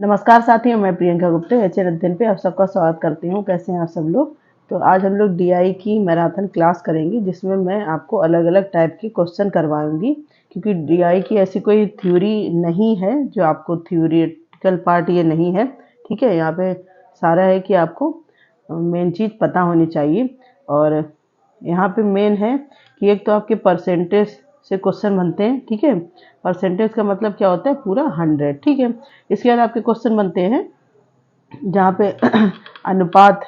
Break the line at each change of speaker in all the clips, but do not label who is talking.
नमस्कार साथियों, मैं प्रियंका गुप्ता एचएन अध्ययन पे आप सबका स्वागत करती हूँ। कैसे हैं आप सब लोग। तो आज हम लोग डीआई की मैराथन क्लास करेंगे, जिसमें मैं आपको अलग अलग टाइप के क्वेश्चन करवाऊंगी, क्योंकि डीआई की ऐसी कोई थ्योरी नहीं है जो आपको थ्योरिटिकल पार्ट ये नहीं है। ठीक है, यहाँ पे सारा है कि आपको मेन चीज़ पता होनी चाहिए। और यहाँ पे मेन है कि एक तो आपके परसेंटेज से क्वेश्चन बनते हैं। ठीक है, परसेंटेज का मतलब क्या होता है, पूरा 100। ठीक है, इसके बाद आपके क्वेश्चन बनते हैं जहाँ पे अनुपात,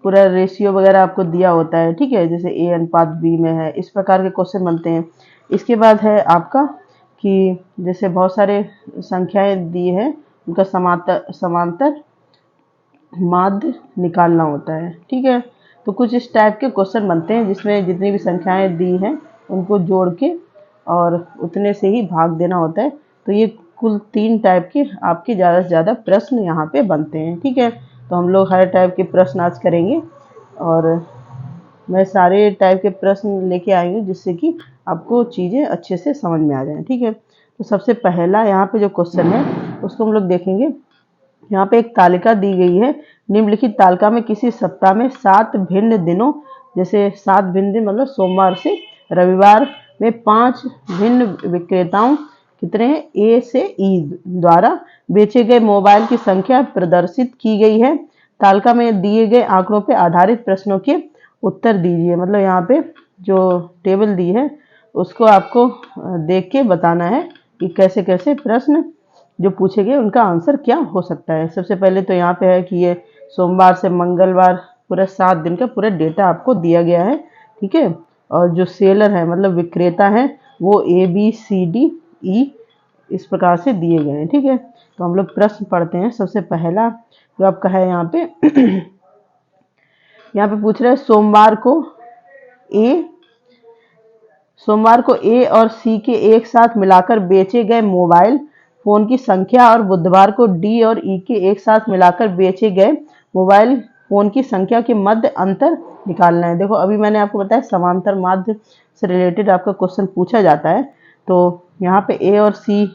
पूरा रेशियो वगैरह आपको दिया होता है। ठीक है, जैसे ए अनुपात बी में है, इस प्रकार के क्वेश्चन बनते हैं। इसके बाद है आपका कि जैसे बहुत सारे संख्याएं दी है, उनका समांतर समांतर माध्य निकालना होता है। ठीक है, तो कुछ इस टाइप के क्वेश्चन बनते हैं जिसमें जितनी भी संख्याएं दी हैं उनको जोड़ के और उतने से ही भाग देना होता है। तो ये कुल 3 टाइप के आपके ज़्यादा से ज़्यादा प्रश्न यहाँ पे बनते हैं। ठीक है, तो हम लोग हर टाइप के प्रश्न आज करेंगे और मैं सारे टाइप के प्रश्न लेके आई हूँ जिससे कि आपको चीज़ें अच्छे से समझ में आ जाएं। ठीक है, तो सबसे पहला यहाँ पे जो क्वेश्चन है उसको हम लोग देखेंगे। यहाँ पे एक तालिका दी गई है। निम्नलिखित तालिका में किसी सप्ताह में 7 भिन्न दिनों, जैसे 7 भिन्न दिन मतलब सोमवार से रविवार में 5 भिन्न विक्रेताओं कितने हैं, ए से ई द्वारा बेचे गए मोबाइल की संख्या प्रदर्शित की गई है। तालिका में दिए गए आंकड़ों पर आधारित प्रश्नों के उत्तर दीजिए। मतलब यहाँ पे जो टेबल दी है उसको आपको देख के बताना है कि कैसे कैसे प्रश्न जो पूछे गए उनका आंसर क्या हो सकता है। सबसे पहले तो यहाँ पे है कि ये सोमवार से मंगलवार पूरा 7 दिन का पूरा डेटा आपको दिया गया है। ठीक है, और जो सेलर है मतलब विक्रेता है वो A B C D E इस प्रकार से दिए गए हैं। ठीक है, तो हम लोग प्रश्न पढ़ते हैं। सबसे पहला जो आपका है यहाँ पे यहाँ पे पूछ रहा है सोमवार को ए और सी के एक साथ मिलाकर बेचे गए मोबाइल फोन की संख्या और बुधवार को डी और ई के एक साथ मिलाकर बेचे गए मोबाइल फोन की संख्या के मध्य अंतर निकालना है। देखो, अभी मैंने आपको बताया समांतर माध्य से रिलेटेड आपका क्वेश्चन पूछा जाता है। तो यहाँ पे ए और सी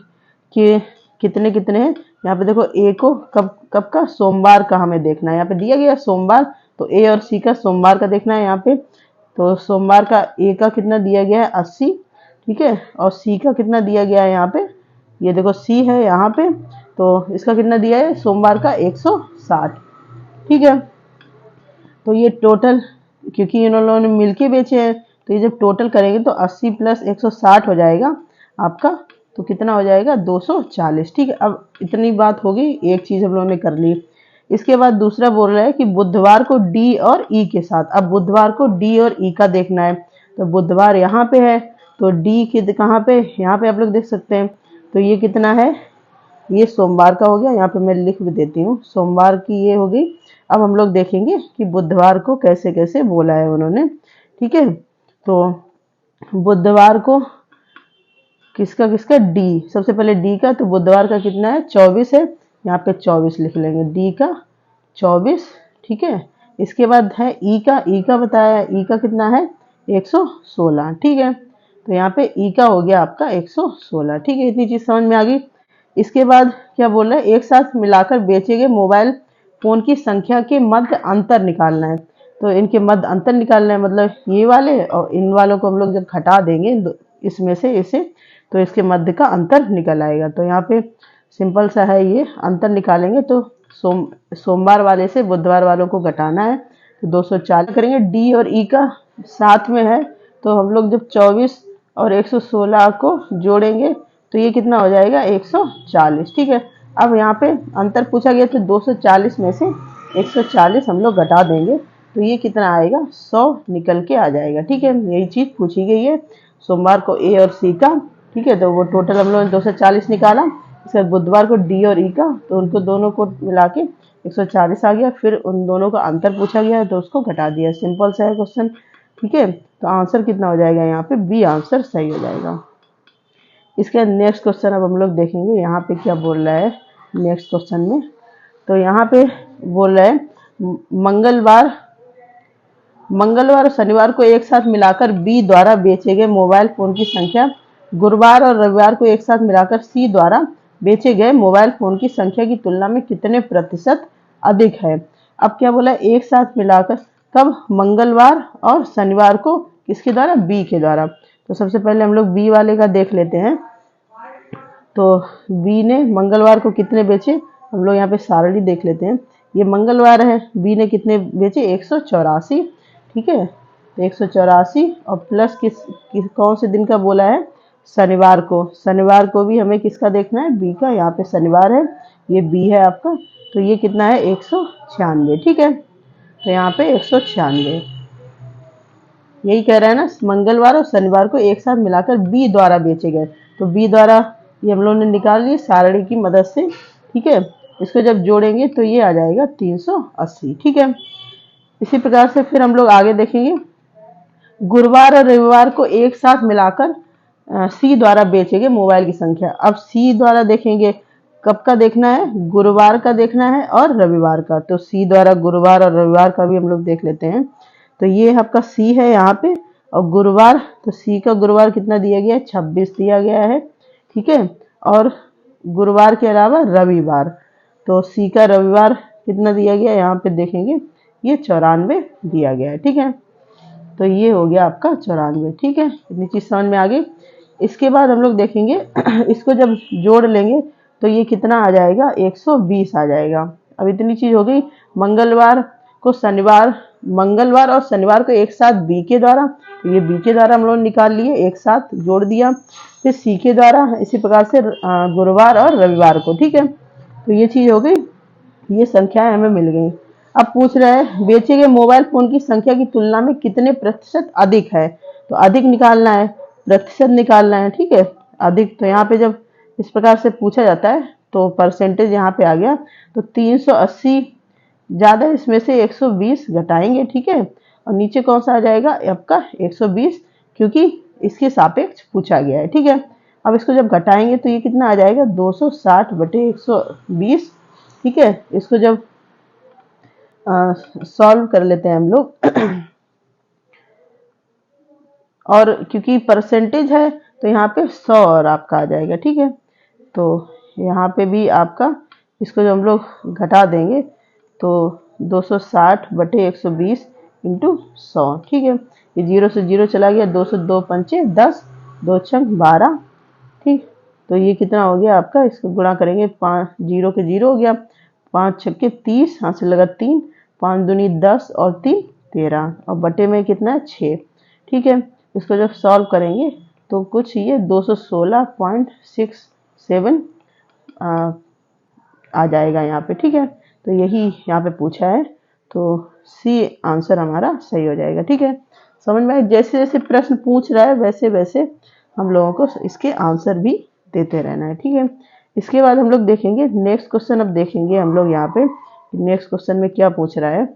के कितने कितने हैं, यहाँ पे देखो ए को कब कब का, सोमवार का हमें देखना है। यहाँ पे दिया गया सोमवार, तो ए और सी का सोमवार का देखना है यहाँ पे। तो सोमवार का ए का कितना दिया गया है, 80। ठीक है, और सी का कितना दिया गया है यहाँ पे, ये देखो सी है यहाँ पे, तो इसका कितना दिया है सोमवार का 160। ठीक है, तो ये टोटल, क्योंकि इन लोगों ने मिलके बेचे हैं तो ये जब टोटल करेंगे तो 80 प्लस 160 हो जाएगा आपका, तो कितना हो जाएगा 240। ठीक है, अब इतनी बात हो गई, एक चीज हम लोगों ने कर ली। इसके बाद दूसरा बोल रहा है कि बुधवार को डी और ई के साथ। अब बुधवार को डी और ई का देखना है। तो बुधवार यहाँ पे है, तो डी के कहाँ पे, यहाँ पे आप लोग देख सकते हैं। तो ये कितना है, ये सोमवार का हो गया। यहाँ पे मैं लिख भी देती हूँ, सोमवार की ये हो गई। अब हम लोग देखेंगे कि बुधवार को कैसे कैसे बोला है उन्होंने। ठीक है, तो बुधवार को किसका किसका, डी, सबसे पहले डी का। तो बुधवार का कितना है, 24 है। यहाँ पे 24 लिख लेंगे, डी का 24। ठीक है, इसके बाद है ई का बताया है, ई का कितना है 116। ठीक है, तो यहाँ पे ई का हो गया आपका 116। ठीक है, इतनी चीज समझ में आ गई। इसके बाद क्या बोल रहा है, एक साथ मिलाकर बेचे गए मोबाइल फोन की संख्या के मध्य अंतर निकालना है। तो इनके मध्य अंतर निकालना है, मतलब ये वाले और इन वालों को हम लोग जब घटा देंगे इसमें से इसे, तो इसके मध्य का अंतर निकल आएगा। तो यहाँ पे सिंपल सा है, ये अंतर निकालेंगे तो सोमवार वाले से बुधवार वालों को घटाना है, तो 240 करेंगे। डी और ई का साथ में है, तो हम लोग जब 24 और 116 को जोड़ेंगे तो ये कितना हो जाएगा 140। ठीक है, अब यहाँ पे अंतर पूछा गया तो 240 में से 140 हम लोग घटा देंगे तो ये कितना आएगा, 100 निकल के आ जाएगा। ठीक है, यही चीज पूछी गई है सोमवार को ए और सी का। ठीक है, तो वो टोटल हम लोग ने 240 निकाला। इसके बाद बुधवार को डी और ई का, तो उनको दोनों को मिला के 140 आ गया। फिर उन दोनों का अंतर पूछा गया है तो उसको घटा दिया। सिंपल सा है क्वेश्चन। ठीक है, तो आंसर कितना हो जाएगा, यहाँ पे बी आंसर सही हो जाएगा। इसके नेक्स्ट क्वेश्चन अब हम लोग देखेंगे यहाँ पे क्या बोल रहा है नेक्स्ट क्वेश्चन में। तो यहाँ पे बोल रहा है मंगलवार और शनिवार को एक साथ मिलाकर बी द्वारा बेचे गए मोबाइल फोन की संख्या गुरुवार और रविवार को एक साथ मिलाकर सी द्वारा बेचे गए मोबाइल फोन की संख्या की तुलना में कितने प्रतिशत अधिक है। अब क्या बोला, एक साथ मिलाकर, कब, मंगलवार और शनिवार को, किसके द्वारा, बी के द्वारा। तो सबसे पहले हम लोग बी वाले का देख लेते हैं। तो बी ने मंगलवार को कितने बेचे, हम लोग यहाँ पे सारणी देख लेते हैं। ये मंगलवार है, बी ने कितने बेचे, 184। ठीक है, तो 184 और प्लस कौन से दिन का बोला है, शनिवार को। शनिवार को भी हमें किसका देखना है, बी का। यहाँ पे शनिवार है, ये बी है आपका। तो ये कितना है, 196। ठीक है, तो यहाँ पे 196 यही कह रहा है ना, मंगलवार और शनिवार को एक साथ मिलाकर बी द्वारा बेचे गए। तो बी द्वारा ये हम लोगों ने निकाल लिए सारणी की मदद से। ठीक है, इसको जब जोड़ेंगे तो ये आ जाएगा 380। ठीक है, इसी प्रकार से फिर हम लोग आगे देखेंगे। गुरुवार और रविवार को एक साथ मिलाकर सी द्वारा बेचे गए मोबाइल की संख्या। अब सी द्वारा देखेंगे, कब का देखना है, गुरुवार का देखना है और रविवार का। तो सी द्वारा गुरुवार और रविवार का भी हम लोग देख लेते हैं। तो ये आपका सी है यहाँ पे, और गुरुवार, तो सी का गुरुवार कितना दिया गया है, 26 दिया गया है। ठीक है, और गुरुवार के अलावा रविवार, तो सी का रविवार कितना दिया गया है, यहाँ पे देखेंगे ये 94 दिया गया है। ठीक है, तो ये हो गया आपका 94। ठीक है, इतनी चीज समझ में आ गई। इसके बाद हम लोग देखेंगे इसको जब जोड़ लेंगे तो ये कितना आ जाएगा, 120 आ जाएगा। अब इतनी चीज हो गई। मंगलवार और शनिवार को एक साथ बी के द्वारा, तो ये बी के द्वारा हम लोग निकाल लिए, एक साथ जोड़ दिया। फिर सी के द्वारा, इसी प्रकार से गुरुवार और रविवार को। ठीक है, तो ये चीज हो गई, ये संख्याएं हमें मिल गई। अब पूछ रहा है बेचे गए मोबाइल फोन की संख्या की तुलना में कितने प्रतिशत अधिक है। तो अधिक निकालना है, प्रतिशत निकालना है। ठीक है, अधिक, तो यहाँ पे जब इस प्रकार से पूछा जाता है तो परसेंटेज यहाँ पे आ गया। तो 380 ज्यादा, इसमें से 120 घटाएंगे। ठीक है, और नीचे कौन सा आ जाएगा आपका, 120, क्योंकि इसके सापेक्ष पूछा गया है। ठीक है, अब इसको जब घटाएंगे तो ये कितना आ जाएगा, 260 बटे 120। ठीक है, इसको जब सॉल्व कर लेते हैं हम लोग और क्योंकि परसेंटेज है तो यहाँ पे 100 और आपका आ जाएगा। ठीक है, तो यहाँ पे भी आपका, इसको जब हम लोग घटा देंगे तो 260 बटे 120 इंटू 100। ठीक है, ये 0 से 0 चला गया, 202 पंचे 10, 2 छंग 12। ठीक, तो ये कितना हो गया आपका, इसको गुणा करेंगे, 5 0 के 0 हो गया, 5 छक्के 30, हाथ से लगा 3, 5 दूनी 10 और 3 13, और बटे में कितना है, 6। ठीक है, इसको जब सॉल्व करेंगे तो कुछ ये 216.67 आ जाएगा यहाँ पे। ठीक है, तो यही यहाँ पे पूछा है, तो सी आंसर हमारा सही हो जाएगा। ठीक है, समझ में आए। जैसे जैसे प्रश्न पूछ रहा है वैसे वैसे हम लोगों को इसके आंसर भी देते रहना है। ठीक है, इसके बाद हम लोग देखेंगे नेक्स्ट क्वेश्चन। अब देखेंगे हम लोग यहाँ पे नेक्स्ट क्वेश्चन में क्या पूछ रहा है।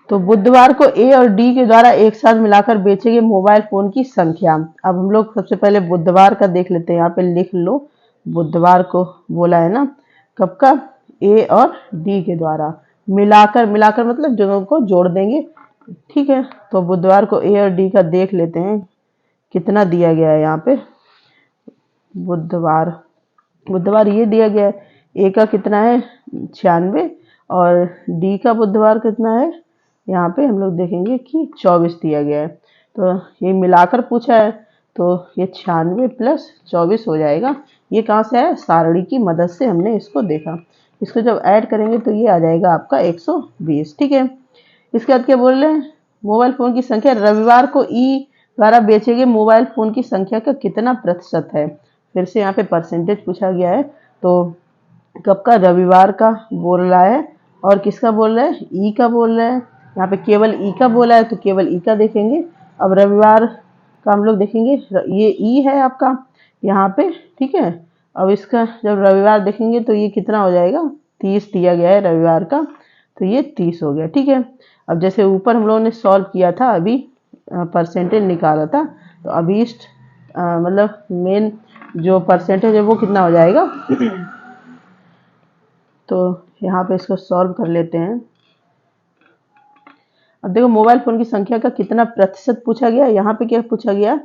तो बुधवार को ए और डी के द्वारा एक साथ मिलाकर बेचे गए मोबाइल फोन की संख्या। अब हम लोग सबसे पहले बुधवार का देख लेते हैं, यहाँ पे लिख लो, बुधवार को बोला है ना, कब का, ए और डी के द्वारा मिलाकर, मिलाकर मतलब दोनों को जोड़ देंगे। ठीक है, तो बुधवार को ए और डी का देख लेते हैं कितना दिया गया है। यहाँ पे बुधवार ये दिया गया है, ए का कितना है, 96, और डी का बुधवार कितना है, यहाँ पे हम लोग देखेंगे कि 24 दिया गया है। तो ये मिलाकर पूछा है, तो ये 96 प्लस 24 हो जाएगा। ये कहाँ से आया, सारणी की मदद से हमने इसको देखा। इसको जब ऐड करेंगे तो ये आ जाएगा आपका 120। ठीक है, इसके बाद क्या बोल रहे हैं, मोबाइल फोन की संख्या रविवार को ई द्वारा बेचे गए मोबाइल फोन की संख्या का कितना प्रतिशत है। फिर से यहाँ पे परसेंटेज पूछा गया है, तो कब का, रविवार का बोल रहा है, और किसका बोल रहा है, ई का बोल रहा है। यहाँ पे केवल ई का बोला है तो केवल ई का देखेंगे। अब रविवार का हम लोग देखेंगे, ये ई है आपका यहाँ पे। ठीक है, अब इसका जब रविवार देखेंगे तो ये कितना हो जाएगा, 30 दिया गया है रविवार का, तो ये 30 हो गया। ठीक है, अब जैसे ऊपर हम लोगों ने सॉल्व किया था, अभी परसेंटेज निकाला था, तो अभी मतलब मेन जो परसेंटेज है वो कितना हो जाएगा तो यहाँ पे इसको सॉल्व कर लेते हैं। अब देखो मोबाइल फोन की संख्या का कितना प्रतिशत पूछा गया, यहाँ पे क्या पूछा गया,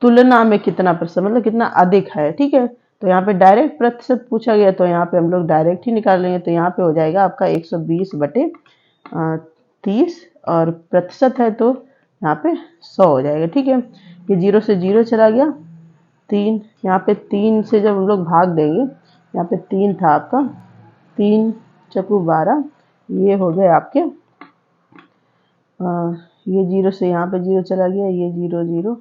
तुलना में कितना प्रतिशत, मतलब कितना अधिक है। ठीक है, तो यहाँ पे डायरेक्ट प्रतिशत पूछा गया तो यहाँ पे हम लोग डायरेक्ट ही निकाल लेंगे। तो यहाँ पे हो जाएगा आपका 120/30 और प्रतिशत है तो यहाँ पे 100 हो जाएगा। ठीक है, ये 0 से 0 चला गया, 3 यहाँ पे 3 से जब हम लोग भाग देंगे, यहाँ पे 3 था आपका, 3 चक्कू 12, ये हो गए आपके ये 0 से यहाँ पे 0 चला गया, ये 0 0।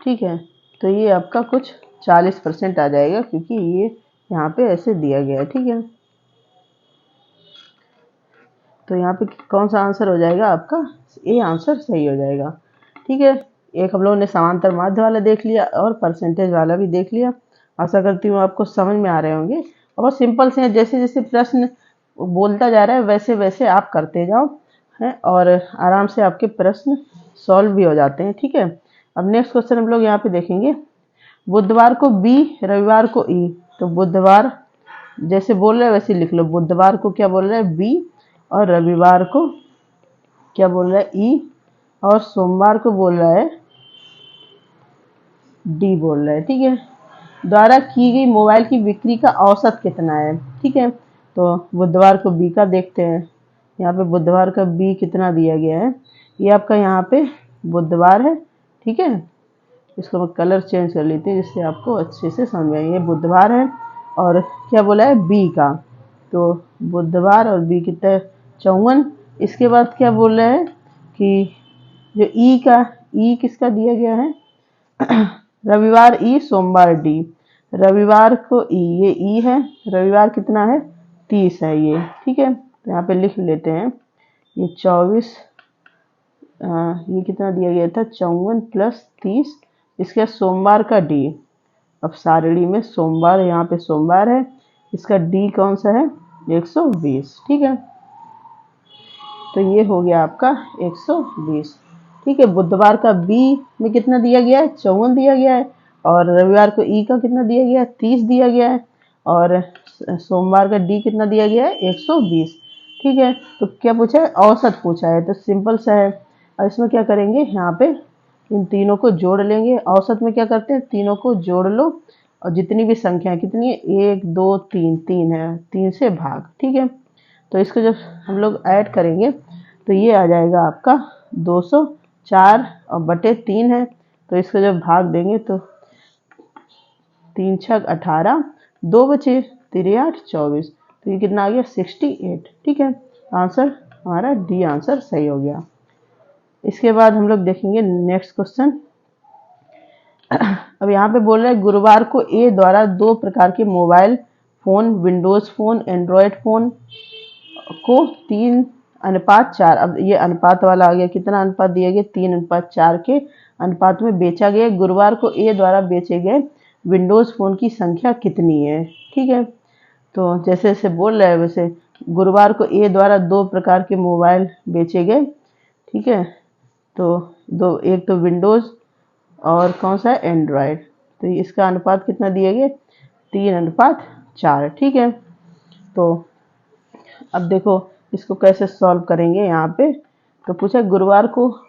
ठीक है, तो ये आपका कुछ 40% आ जाएगा क्योंकि ये यहाँ पे ऐसे दिया गया है। ठीक है, तो यहाँ पे कौन सा आंसर हो जाएगा आपका, ए आंसर सही हो जाएगा। ठीक है, एक हम लोगों ने समांतर माध्य वाला देख लिया और परसेंटेज वाला भी देख लिया। आशा करती हूँ आपको समझ में आ रहे होंगे। और सिंपल से जैसे जैसे प्रश्न बोलता जा रहा है वैसे वैसे आप करते जाओ हैं और आराम से आपके प्रश्न सॉल्व भी हो जाते हैं। ठीक है, अब नेक्स्ट क्वेश्चन हम लोग यहाँ पे देखेंगे, बुधवार को बी, रविवार को ई। तो बुधवार जैसे बोल रहे हैं वैसे लिख लो, बुधवार को क्या बोल रहा है बी और रविवार को क्या बोल रहा है ई और सोमवार को बोल रहा है डी बोल रहा है। ठीक है, द्वारा की गई मोबाइल की बिक्री का औसत कितना है। ठीक है, तो बुधवार को बी का देखते हैं, यहाँ पे बुधवार का बी कितना दिया गया है, ये आपका यहाँ पे बुधवार है। ठीक है, इसको मैं कलर चेंज कर लेती हूँ जिससे आपको अच्छे से समझ में आए। ये बुधवार है और क्या बोला है बी का, तो बुधवार और बी कितना है 54। इसके बाद क्या बोल रहा है कि जो ई का, ई किसका दिया गया है रविवार ई, सोमवार डी। रविवार को ई, ये ई है, रविवार कितना है 30 है ये। ठीक है, तो यहाँ पे लिख लेते हैं ये 24, ये कितना दिया गया था 54 + 30। इसके बाद सोमवार का डी, अब सारणी में सोमवार, यहाँ पे सोमवार है, इसका डी कौन सा है 120। ठीक है, तो ये हो गया आपका 120। ठीक है, बुधवार का बी में कितना दिया गया है 54 दिया गया है और रविवार को ई का कितना दिया गया है 30 दिया गया है और सोमवार का डी कितना दिया गया है 120। ठीक है, तो क्या पूछा है औसत पूछा है, तो सिंपल सा है। और इसमें क्या करेंगे, यहाँ पे इन तीनों को जोड़ लेंगे। औसत में क्या करते हैं, तीनों को जोड़ लो और जितनी भी संख्या कितनी है 1 2 3, 3 है, 3 से भाग। ठीक है, तो इसको जब हम लोग ऐड करेंगे तो ये आ जाएगा आपका 204 और बटे 3 है, तो इसको जब भाग देंगे तो 3 छक 18, 2 बचे 3 8 24, तो ये कितना आ गया 68। ठीक है, आंसर हमारा डी आंसर सही हो गया। इसके बाद हम लोग देखेंगे नेक्स्ट क्वेश्चन। अब यहाँ पे बोल रहे हैं गुरुवार को ए द्वारा 2 प्रकार के mobile phone, Windows phone, Android phone को 3:4, अब ये अनुपात वाला आ गया, कितना अनुपात दिया गया 3:4 के अनुपात में बेचा गया। गुरुवार को ए द्वारा बेचे गए विंडोज फोन की संख्या कितनी है। ठीक है, तो जैसे जैसे बोल रहे हैं वैसे गुरुवार को ए द्वारा 2 प्रकार के मोबाइल बेचे गए। ठीक है, तो दो, एक तो विंडोज और कौन सा है एंड्रॉयड, तो इसका अनुपात कितना दिया गया 3:4। ठीक है, तो अब देखो इसको कैसे सॉल्व करेंगे। यहाँ पे तो पूछा गुरुवार को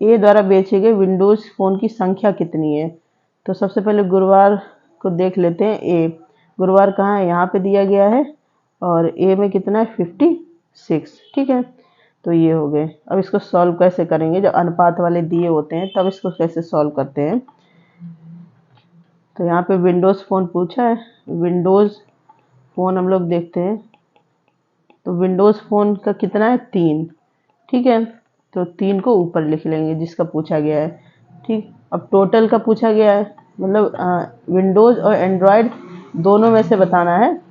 ए द्वारा बेचे गए विंडोज फोन की संख्या कितनी है। तो सबसे पहले गुरुवार को देख लेते हैं। ए गुरुवार कहाँ है, यहाँ पे दिया गया है और ए में कितना है 56। ठीक है, तो ये हो गए। अब इसको सॉल्व कैसे करेंगे, जब अनुपात वाले दिए होते हैं तब इसको कैसे सॉल्व करते हैं। तो यहाँ पे विंडोज फोन पूछा है, विंडोज फोन हम लोग देखते हैं, तो विंडोज फोन का कितना है 3। ठीक है, तो 3 को ऊपर लिख लेंगे जिसका पूछा गया है। ठीक, अब टोटल का पूछा गया है, मतलब विंडोज और एंड्रॉयड दोनों में से बताना है,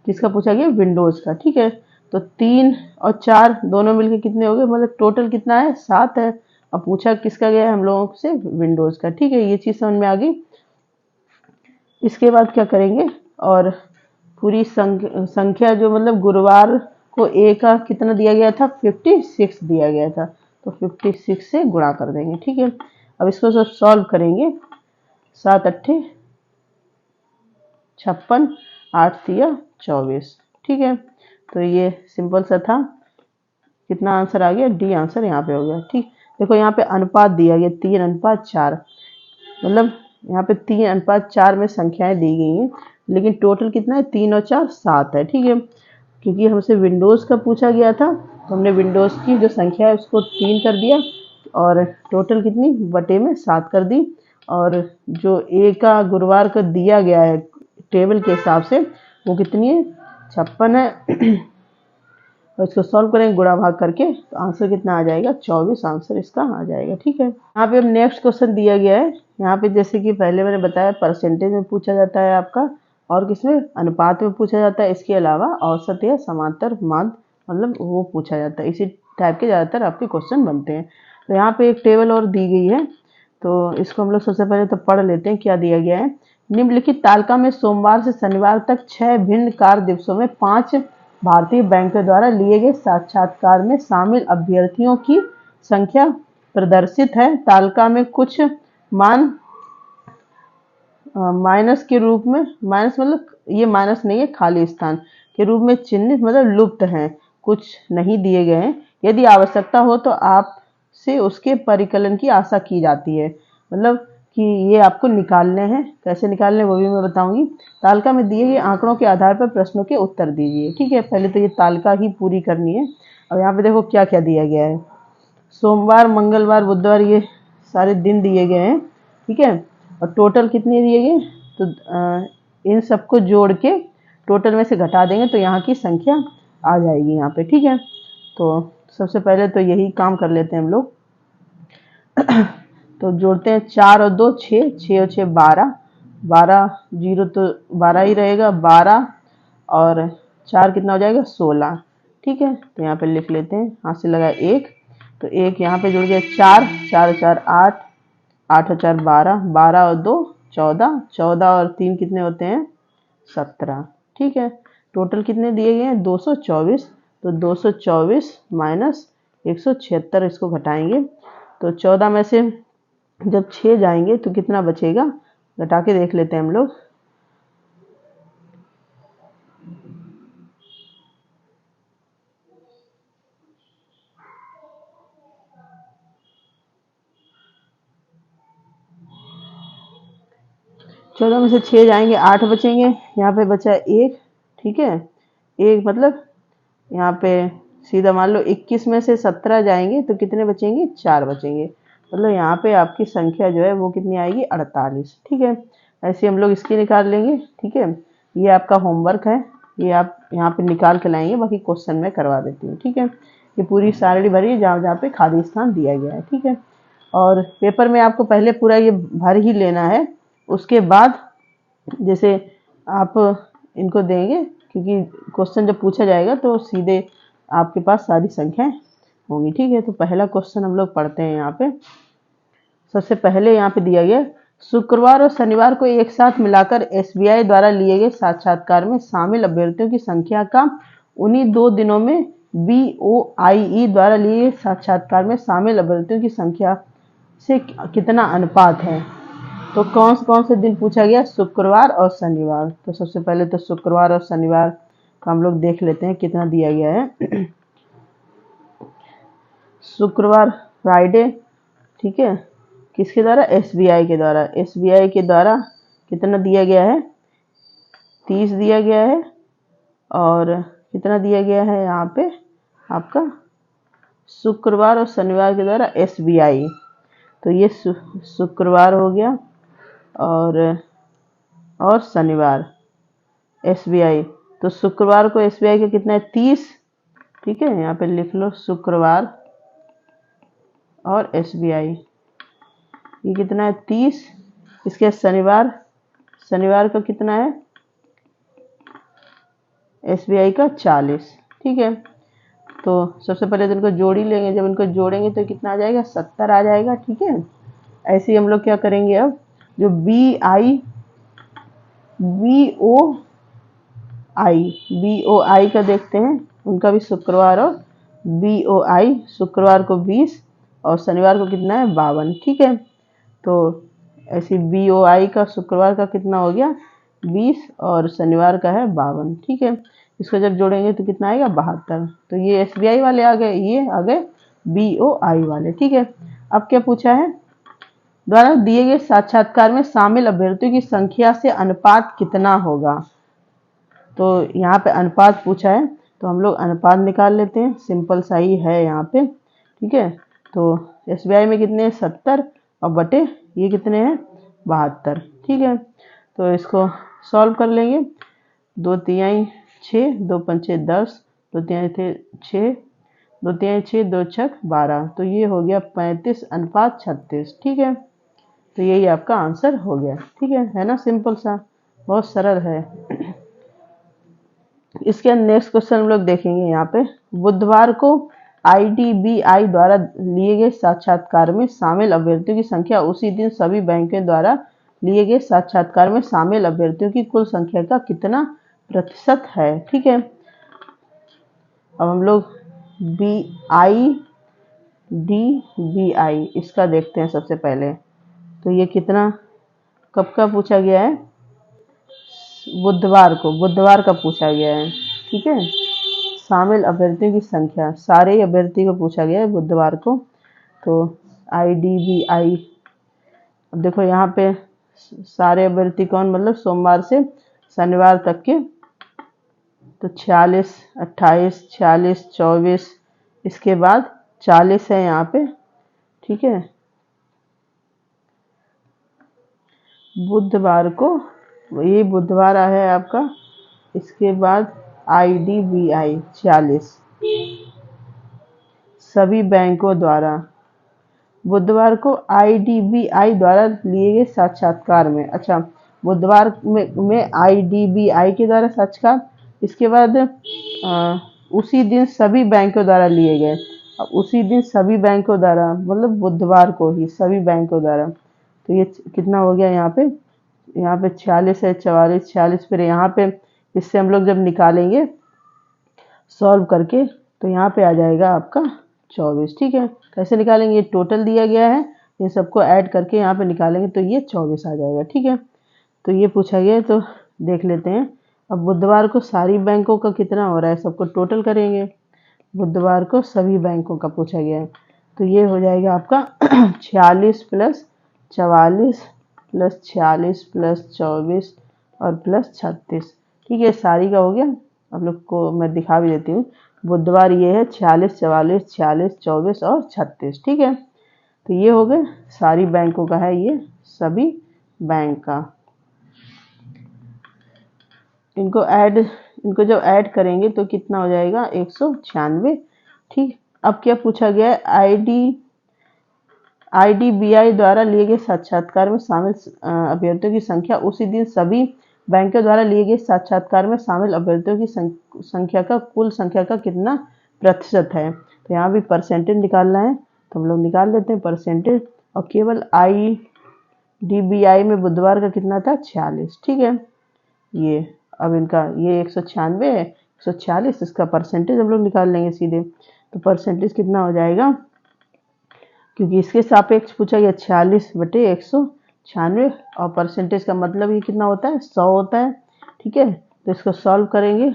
किसका पूछा गया विंडोज का। ठीक है, तो 3 और 4 दोनों मिलके कितने हो गए, मतलब टोटल कितना है 7 है। अब पूछा किसका गया है हम लोगों से विंडोज का। ठीक है, ये चीज़ समझ में आ गई। इसके बाद क्या करेंगे, और पूरी संख्या जो मतलब गुरुवार को ए का कितना दिया गया था 56 दिया गया था, तो 56 से गुणा कर देंगे। ठीक है, अब इसको सब सॉल्व करेंगे, 7 अट्ठे 56, 8 तिया 24। ठीक है, तो ये सिंपल सा था। कितना आंसर आ गया डी आंसर यहाँ पे हो गया। ठीक, देखो यहाँ पे अनुपात दिया गया 3:4, मतलब यहाँ पे 3:4 में संख्याएं दी गई हैं, लेकिन टोटल कितना है, 3 और 4 7 है। ठीक है, क्योंकि हमसे विंडोज़ का पूछा गया था तो हमने विंडोज़ की जो संख्या है उसको 3 कर दिया और टोटल कितनी बटे में 7 कर दी। और जो ए का गुरुवार का दिया गया है टेबल के हिसाब से वो कितनी है, 56 है। और इसको सॉल्व करेंगे गुणा भाग करके तो आंसर कितना आ जाएगा, 24 आंसर इसका आ जाएगा। ठीक है, यहाँ पे अब नेक्स्ट क्वेश्चन दिया गया है। यहाँ पे जैसे कि पहले मैंने बताया परसेंटेज में पूछा जाता है आपका, और किसमें, अनुपात में पूछा जाता है। इसके अलावा औसत या समांतर माध्य मतलब वो पूछा जाता है। इसी टाइप के ज़्यादातर आपके क्वेश्चन बनते हैं। तो यहाँ पे एक टेबल और दी गई है, तो इसको हम लोग सबसे पहले तो पढ़ लेते हैं क्या दिया गया है। निम्नलिखित तालिका में सोमवार से शनिवार तक 6 भिन्न कार्य दिवसों में 5 भारतीय बैंकों द्वारा लिए गए साक्षात्कार में शामिल अभ्यर्थियों की संख्या प्रदर्शित है। तालिका में कुछ मान माइनस के रूप में, माइनस मतलब ये माइनस नहीं है, खाली स्थान के रूप में चिन्हित मतलब लुप्त हैं, कुछ नहीं दिए गए हैं। यदि आवश्यकता हो तो आपसे उसके परिकलन की आशा की जाती है। मतलब कि ये आपको निकालने हैं, कैसे निकालने वो भी मैं बताऊंगी। तालिका में दिए गए आंकड़ों के आधार पर प्रश्नों के उत्तर दीजिए। ठीक है, पहले तो ये तालिका ही पूरी करनी है। अब यहाँ पे देखो क्या क्या दिया गया है। सोमवार, मंगलवार, बुधवार, ये सारे दिन दिए गए हैं। ठीक है, और टोटल कितने दिए गए, तो इन सबको जोड़ के टोटल में से घटा देंगे तो यहाँ की संख्या आ जाएगी यहाँ पे। ठीक है, तो सबसे पहले तो यही काम कर लेते हैं हम लोग। तो जोड़ते हैं, 4 और 2 6, 6 और 6 12, 12 जीरो तो 12 ही रहेगा, 12 और 4 कितना हो जाएगा, 16। ठीक है, तो यहाँ पे लिख लेते हैं, हाथ से लगा 1, तो 1 यहाँ पे जुड़ गया, 4 4 और 4 8, 8 और 4 12, 12 और 2 14, 14 और 3 कितने होते हैं, 17। ठीक है, टोटल कितने दिए गए हैं, 224। तो 224 माइनस 176 इसको घटाएंगे तो 14 में से जब 6 जाएंगे तो कितना बचेगा, घटा के देख लेते हैं हम लोग। चौदह में से 6 जाएंगे, 8 बचेंगे, यहाँ पे बचा 1। ठीक है, 1 मतलब यहाँ पे सीधा मान लो 21 में से 17 जाएंगे तो कितने बचेंगे, 4 बचेंगे। मतलब यहाँ पे आपकी संख्या जो है वो कितनी आएगी, 48। ठीक है, ऐसे हम लोग इसकी निकाल लेंगे। ठीक है, ये आपका होमवर्क है, ये आप यहाँ पे निकाल के लाएंगे, बाकी क्वेश्चन में करवा देती हूँ। ठीक है, ये पूरी सारणी भरिए जहाँ जहाँ पे खाली स्थान दिया गया है। ठीक है, और पेपर में आपको पहले पूरा ये भर ही लेना है, उसके बाद जैसे आप इनको देंगे, क्योंकि क्वेश्चन जब पूछा जाएगा तो सीधे आपके पास सारी संख्याएं होंगी। ठीक है, तो पहला क्वेश्चन हम लोग पढ़ते हैं। यहाँ पे सबसे पहले यहाँ पे दिया गया, शुक्रवार और शनिवार को एक साथ मिलाकर एसबीआई द्वारा लिए गए साक्षात्कार में शामिल अभ्यर्थियों की संख्या का उन्हीं 2 दिनों में बीओआईई द्वारा लिए गए साक्षात्कार में शामिल अभ्यर्थियों की संख्या से कितना अनुपात है। तो कौन से दिन पूछा गया, शुक्रवार और शनिवार। तो सबसे पहले तो शुक्रवार और शनिवार का हम लोग देख लेते हैं कितना दिया गया है। शुक्रवार फ्राइडे, ठीक है, किसके द्वारा, एसबीआई के द्वारा। एसबीआई के द्वारा कितना दिया गया है, 30 दिया गया है। और कितना दिया गया है यहाँ पे आपका, शुक्रवार और शनिवार के द्वारा एसबीआई, तो ये शुक्रवार हो गया और शनिवार एसबीआई। तो शुक्रवार को एसबीआई का कितना है, 30। ठीक है, यहाँ पे लिख लो शुक्रवार और एसबीआई ये कितना है, 30। इसके शनिवार का कितना है, एसबीआई का 40। ठीक है, तो सबसे पहले तो इनको जोड़ ही लेंगे, जब इनको जोड़ेंगे तो कितना आ जाएगा, 70 आ जाएगा। ठीक है, ऐसे ही हम लोग क्या करेंगे, अब जो बीओआई का देखते हैं, उनका भी शुक्रवार और बीओआई शुक्रवार को 20 और शनिवार को कितना है, 52। ठीक है, तो ऐसे बीओआई का शुक्रवार का कितना हो गया, 20 और शनिवार का है 52। ठीक है, इसको जब जोड़ेंगे तो कितना आएगा, 72। तो ये एसबीआई वाले आ गए, ये आ गए बीओआई वाले। ठीक है, अब क्या पूछा है, द्वारा दिए गए साक्षात्कार में शामिल अभ्यर्थियों की संख्या से अनुपात कितना होगा। तो यहाँ पे अनुपात पूछा है तो हम लोग अनुपात निकाल लेते हैं, सिंपल सा ही है यहाँ पे। ठीक है, तो एसबीआई में कितने हैं 70 और बटे ये कितने हैं 72। ठीक है, तो इसको सॉल्व कर लेंगे। 2 तिहाई 6, 2 पंचे 10, 2 तिहाई थे 6, 2 तिहाई 6, 2 छक 12, तो ये हो गया 35:36। ठीक है, तो यही आपका आंसर हो गया। ठीक है ना, सिंपल सा, बहुत सरल है। इसके नेक्स्ट क्वेश्चन हम लोग देखेंगे। यहाँ पे बुधवार को आईडीबीआई द्वारा लिए गए साक्षात्कार में शामिल अभ्यर्थियों की संख्या उसी दिन सभी बैंकों द्वारा लिए गए साक्षात्कार में शामिल अभ्यर्थियों की कुल संख्या का कितना प्रतिशत है। ठीक है, अब हम लोग आईडीबीआई इसका देखते हैं सबसे पहले। तो ये कितना कब का पूछा गया है, बुधवार का पूछा गया है। ठीक है, शामिल अभ्यर्थियों की संख्या, सारे अभ्यर्थी को पूछा गया है बुधवार को। तो आईडीबीआई, अब देखो यहाँ पे सारे अभ्यर्थी कौन, मतलब सोमवार से शनिवार तक के, तो 46, 28, 46, 24, इसके बाद 40 है यहाँ पे। ठीक है, बुधवार को, ये बुधवार है आपका, इसके बाद आईडीबीआई 40 सभी बैंकों द्वारा, बुधवार को आईडीबीआई द्वारा लिए गए साक्षात्कार में, अच्छा बुधवार में आईडीबीआई के द्वारा साक्षात्कार, इसके बाद उसी दिन सभी बैंकों द्वारा लिए गए। अब उसी दिन सभी बैंकों द्वारा मतलब बुधवार को ही सभी बैंकों द्वारा, तो ये कितना हो गया यहाँ पे 46 है, 44, 46, फिर यहाँ पे इससे हम लोग जब निकालेंगे सॉल्व करके तो यहाँ पे आ जाएगा आपका 24। ठीक है, कैसे निकालेंगे, ये टोटल दिया गया है, इन सबको ऐड करके यहाँ पे निकालेंगे तो ये 24 आ जाएगा। ठीक है, तो ये पूछा गया है, तो देख लेते हैं। अब बुधवार को सारी बैंकों का कितना हो रहा है, सबको टोटल करेंगे। बुधवार को सभी बैंकों का पूछा गया है, तो ये हो जाएगा आपका 46 प्लस 44 प्लस 46 प्लस 24 और प्लस 36। ठीक है, सारी का हो गया। आप लोग को मैं दिखा भी देती हूँ। बुधवार ये है 46, 44, 46, 24 और 36। ठीक है, तो ये हो गए सारी बैंकों का है, ये सभी बैंक का। इनको जब ऐड करेंगे तो कितना हो जाएगा 196। ठीक, अब क्या पूछा गया है, आईडीबीआई द्वारा लिए गए साक्षात्कार में शामिल अभ्यर्थियों की संख्या उसी दिन सभी बैंकों द्वारा लिए गए साक्षात्कार में शामिल अभ्यर्थियों की संख्या का कुल संख्या का कितना प्रतिशत है। तो यहाँ भी परसेंटेज निकालना है, तो हम लोग निकाल लेते हैं परसेंटेज। और केवल आईडीबीआई में बुधवार का कितना था 46। ठीक है, ये अब इनका ये 196 है, 146, इसका परसेंटेज हम लोग निकाल लेंगे सीधे। तो परसेंटेज कितना हो जाएगा, क्योंकि इसके सापेक्ष पूछा गया 46/196, और परसेंटेज का मतलब ये कितना होता है 100 होता है। ठीक है, तो इसको सॉल्व करेंगे,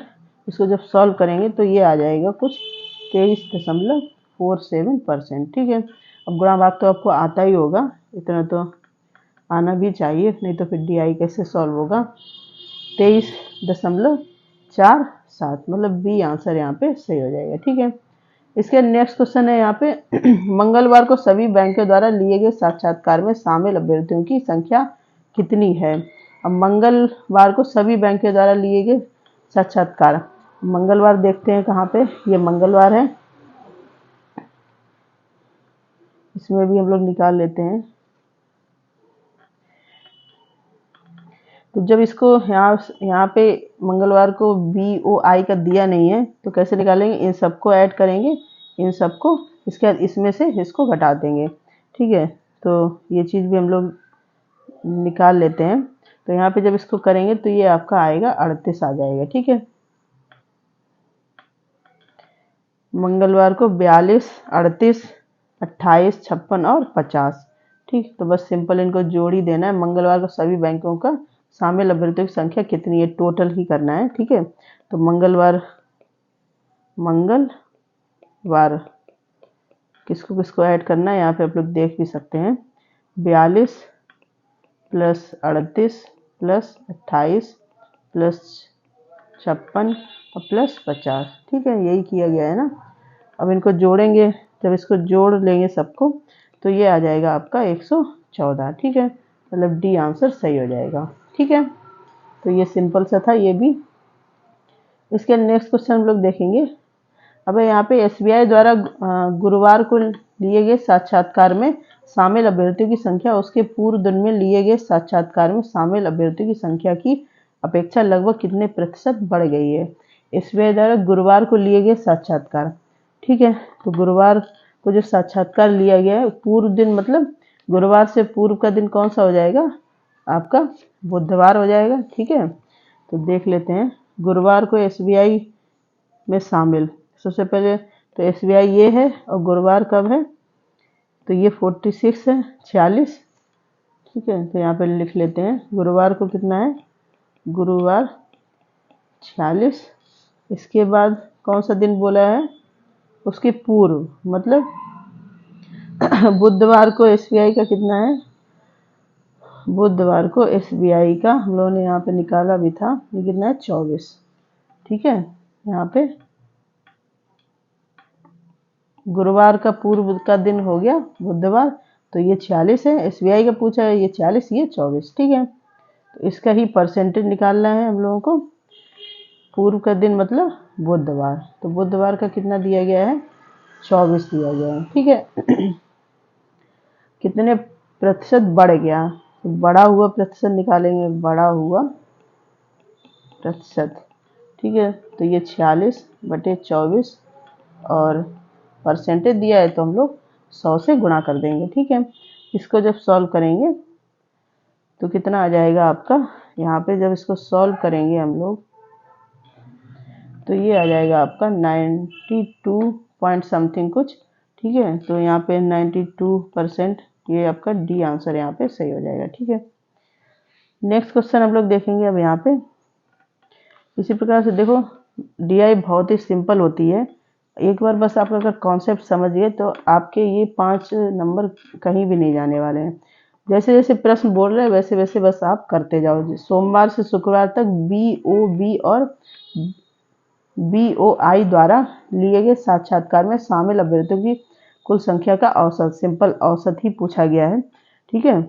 इसको जब सॉल्व करेंगे तो ये आ जाएगा कुछ 23.47%। ठीक है, अब गुणा भाग तो आपको आता ही होगा, इतना तो आना भी चाहिए, नहीं तो फिर डीआई कैसे सॉल्व होगा। 23.47, मतलब बी आंसर यहाँ पे सही हो जाएगा। ठीक है, इसके नेक्स्ट क्वेश्चन है यहाँ पे मंगलवार को सभी बैंकों द्वारा लिए गए साक्षात्कार में शामिल अभ्यर्थियों की संख्या कितनी है। अब मंगलवार को सभी बैंकों द्वारा लिए गए साक्षात्कार, मंगलवार देखते हैं कहाँ पे, ये मंगलवार है, इसमें भी हम लोग निकाल लेते हैं। तो जब इसको यहाँ पे मंगलवार को BOI का दिया नहीं है तो कैसे निकालेंगे, इन सबको ऐड करेंगे, इन सबको, इसके बाद इसमें से इसको घटा देंगे। ठीक है, तो ये चीज़ भी हम लोग निकाल लेते हैं। तो यहाँ पे जब इसको करेंगे तो ये आपका आएगा 38 आ जाएगा। ठीक है, मंगलवार को 42, 38, 28, 56 और 50। ठीक, तो बस सिंपल इनको जोड़ ही देना है। मंगलवार को सभी बैंकों का शामिल अभ्यर्थियों की संख्या कितनी है, टोटल ही करना है। ठीक है, तो मंगलवार किसको किसको ऐड करना है, यहाँ पे आप लोग देख भी सकते हैं। 42 प्लस 38 प्लस 28 प्लस 56 और प्लस 50। ठीक है, यही किया गया है ना। अब इनको जोड़ेंगे, जब इसको जोड़ लेंगे सबको तो ये आ जाएगा आपका 114। ठीक है, मतलब डी आंसर सही हो जाएगा। ठीक है, तो ये सिंपल सा था ये भी। इसके नेक्स्ट क्वेश्चन हम लोग देखेंगे। अब यहाँ पे एसबीआई द्वारा गुरुवार को लिए गए साक्षात्कार में शामिल अभ्यर्थियों की संख्या उसके पूर्व दिन में लिए गए साक्षात्कार में शामिल अभ्यर्थियों की संख्या की अपेक्षा लगभग कितने प्रतिशत बढ़ गई है। एसबीआई द्वारा गुरुवार को लिए गए साक्षात्कार। ठीक है, तो गुरुवार को जो साक्षात्कार लिया गया है, पूर्व दिन मतलब गुरुवार से पूर्व का दिन कौन सा हो जाएगा आपका, बुधवार हो जाएगा। ठीक है, तो देख लेते हैं गुरुवार को एसबीआई में शामिल। सबसे पहले तो एसबीआई ये है और गुरुवार कब है, तो ये 46 है, 46। ठीक है, तो यहाँ पे लिख लेते हैं गुरुवार को कितना है, गुरुवार 46। इसके बाद कौन सा दिन बोला है, उसके पूर्व मतलब बुधवार को एसबीआई का कितना है, बुधवार को एसबीआई का हम लोगों ने यहाँ पे निकाला भी था, ये कितना है 24। ठीक है, यहाँ पे गुरुवार का पूर्व का दिन हो गया बुधवार, तो ये 46 है। एसबीआई का पूछा है, ये 40, ये 24। ठीक है, तो इसका ही परसेंटेज निकालना है हम लोगों को। पूर्व का दिन मतलब बुधवार, तो बुधवार का कितना दिया गया है, 24 दिया गया है। ठीक है, कितने प्रतिशत बढ़ गया, तो बढ़ा हुआ प्रतिशत निकालेंगे, बढ़ा हुआ प्रतिशत। ठीक है, तो ये 46/24 और परसेंटेज दिया है तो हम लोग 100 से गुणा कर देंगे। ठीक है, इसको जब सॉल्व करेंगे तो कितना आ जाएगा आपका, यहाँ पे जब इसको सॉल्व करेंगे हम लोग तो ये आ जाएगा आपका 92 पॉइंट समथिंग कुछ। ठीक है, तो यहाँ पे 92%, ये आपका डी आंसर यहाँ पे सही हो जाएगा। ठीक है, नेक्स्ट क्वेश्चन हम लोग देखेंगे। अब यहाँ पे इसी प्रकार से देखो, डीआई बहुत ही सिंपल होती है। एक बार बस आप अगर कॉन्सेप्ट समझ गए तो आपके ये 5 नंबर कहीं भी नहीं जाने वाले हैं। जैसे जैसे प्रश्न बोल रहे हैं वैसे वैसे बस आप करते जाओ। सोमवार से शुक्रवार तक बीओबी और बीओआई द्वारा लिए गए साक्षात्कार में शामिल अभ्यर्थियों की कुल संख्या का औसत, सिंपल औसत ही पूछा गया है। ठीक है,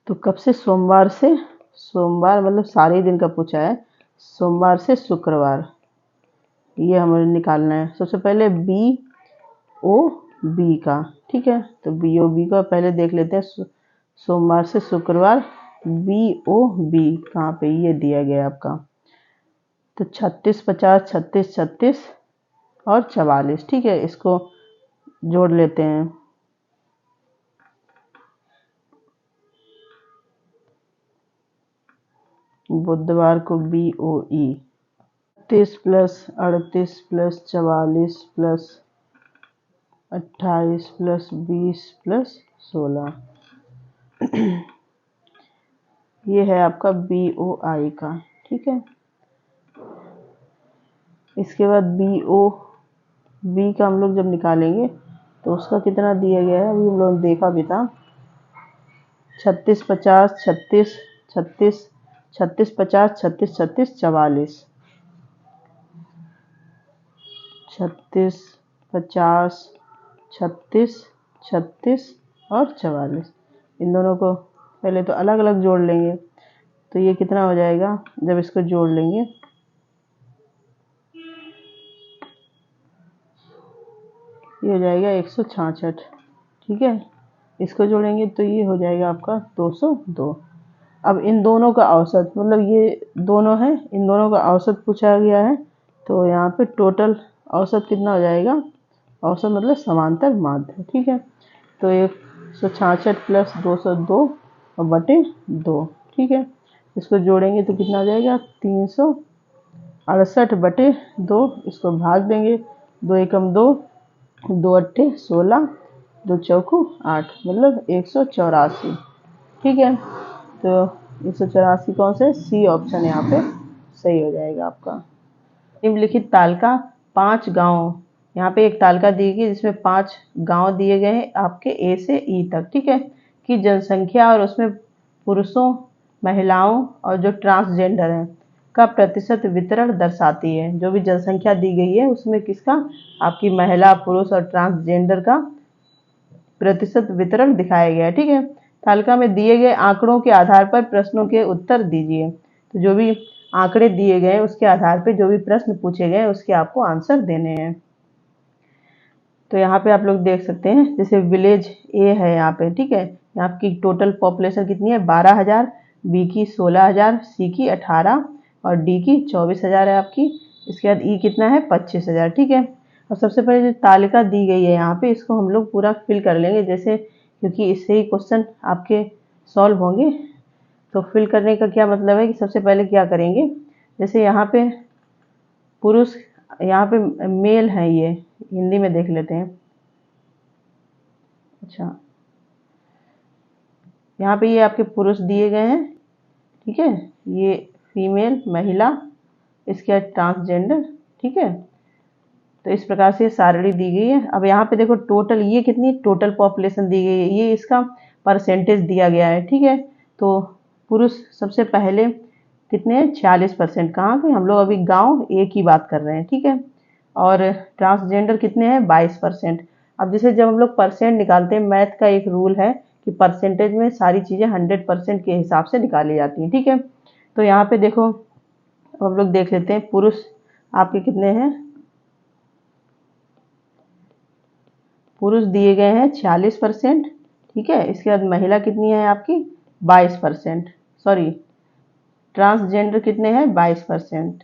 तो कब से, सोमवार से, सोमवार मतलब सारे दिन का पूछा है, सोमवार से शुक्रवार, ये हमें निकालना है। सबसे पहले बी ओ बी का। ठीक है, तो बी ओ बी का पहले देख लेते हैं, सोमवार से शुक्रवार बी ओ बी कहाँ पे, ये दिया गया है आपका। तो 36, 50, 36, 36 और 44। ठीक है, इसको जोड़ लेते हैं। बुधवार को बी ओ ई 30 plus 38 plus 44 plus 28 plus 20 plus 16, ये है आपका बी ओ आई का। ठीक है, इसके बाद बी ओ बी का हम लोग जब निकालेंगे तो उसका कितना दिया गया है, अभी हम लोग देखा भी था, 36, 50, 36, 36, 36, 50, 36, 36, 44, 36, 50, 36, 36 और 44। इन दोनों को पहले तो अलग अलग जोड़ लेंगे, तो ये कितना हो जाएगा, जब इसको जोड़ लेंगे ये हो जाएगा 166। ठीक है, इसको जोड़ेंगे तो ये हो जाएगा आपका 202। अब इन दोनों का औसत, मतलब ये दोनों है, इन दोनों का औसत पूछा गया है, तो यहाँ पे टोटल औसत कितना हो जाएगा, औसत मतलब समांतर माध्य। ठीक है, तो 166 प्लस 202 और बटे 2। ठीक है, इसको जोड़ेंगे तो कितना हो जाएगा, 368/2। इसको भाग देंगे, 2 एकम 2, 2 अट्ठे 16, 2 चौकू 8, मतलब 184। ठीक है, तो 184 कौन सा है, सी ऑप्शन यहाँ पे सही हो जाएगा आपका। निम्नलिखित तालिका 5 गांव, यहाँ पे एक तालिका दी गई जिसमें 5 गांव दिए गए हैं आपके ए से ई तक। ठीक है, की जनसंख्या और उसमें पुरुषों, महिलाओं और जो ट्रांसजेंडर हैं का प्रतिशत वितरण दर्शाती है। जो भी जनसंख्या दी गई है उसमें किसका, आपकी महिला, पुरुष और ट्रांसजेंडर का प्रतिशत वितरण दिखाया गया है। ठीक है, तालिका में दिए गए आंकड़ों के आधार पर प्रश्नों के उत्तर दीजिए। तो जो भी आंकड़े दिए गए उसके आधार पर जो भी प्रश्न पूछे गए उसके आपको आंसर देने हैं। तो यहाँ पे आप लोग देख सकते हैं, जैसे विलेज ए है यहाँ पे, ठीक है, यहाँ की टोटल पॉपुलेशन कितनी है 12,000, बी की 16,000, सी की 18 और डी की 24,000 है आपकी। इसके बाद ई कितना है 25,000। ठीक है, और सबसे पहले जो तालिका दी गई है यहाँ पे इसको हम लोग पूरा फिल कर लेंगे, जैसे क्योंकि इससे ही क्वेश्चन आपके सॉल्व होंगे। तो फिल करने का क्या मतलब है कि सबसे पहले क्या करेंगे, जैसे यहाँ पे पुरुष, यहाँ पे मेल है, ये हिंदी में देख लेते हैं। अच्छा, यहाँ पे ये आपके पुरुष दिए गए हैं, ठीक है, ये फीमेल महिला, इसके बाद ट्रांसजेंडर। ठीक है, तो इस प्रकार से सारणी दी गई है। अब यहाँ पे देखो टोटल ये कितनी टोटल पॉपुलेशन दी गई है, ये इसका परसेंटेज दिया गया है। ठीक है, तो पुरुष सबसे पहले कितने 46%, कहाँ के, हम लोग अभी गांव ए की बात कर रहे हैं। ठीक है, और ट्रांसजेंडर कितने हैं 22%। अब जैसे जब हम लोग परसेंट निकालते हैं, मैथ का एक रूल है कि परसेंटेज में सारी चीज़ें 100% के हिसाब से निकाली जाती हैं। ठीक है, तो यहाँ पे देखो हम लोग देख लेते हैं, पुरुष आपके कितने हैं, पुरुष दिए गए हैं 46%। ठीक है, इसके बाद महिला कितनी है आपकी 22%, सॉरी ट्रांसजेंडर कितने हैं 22%,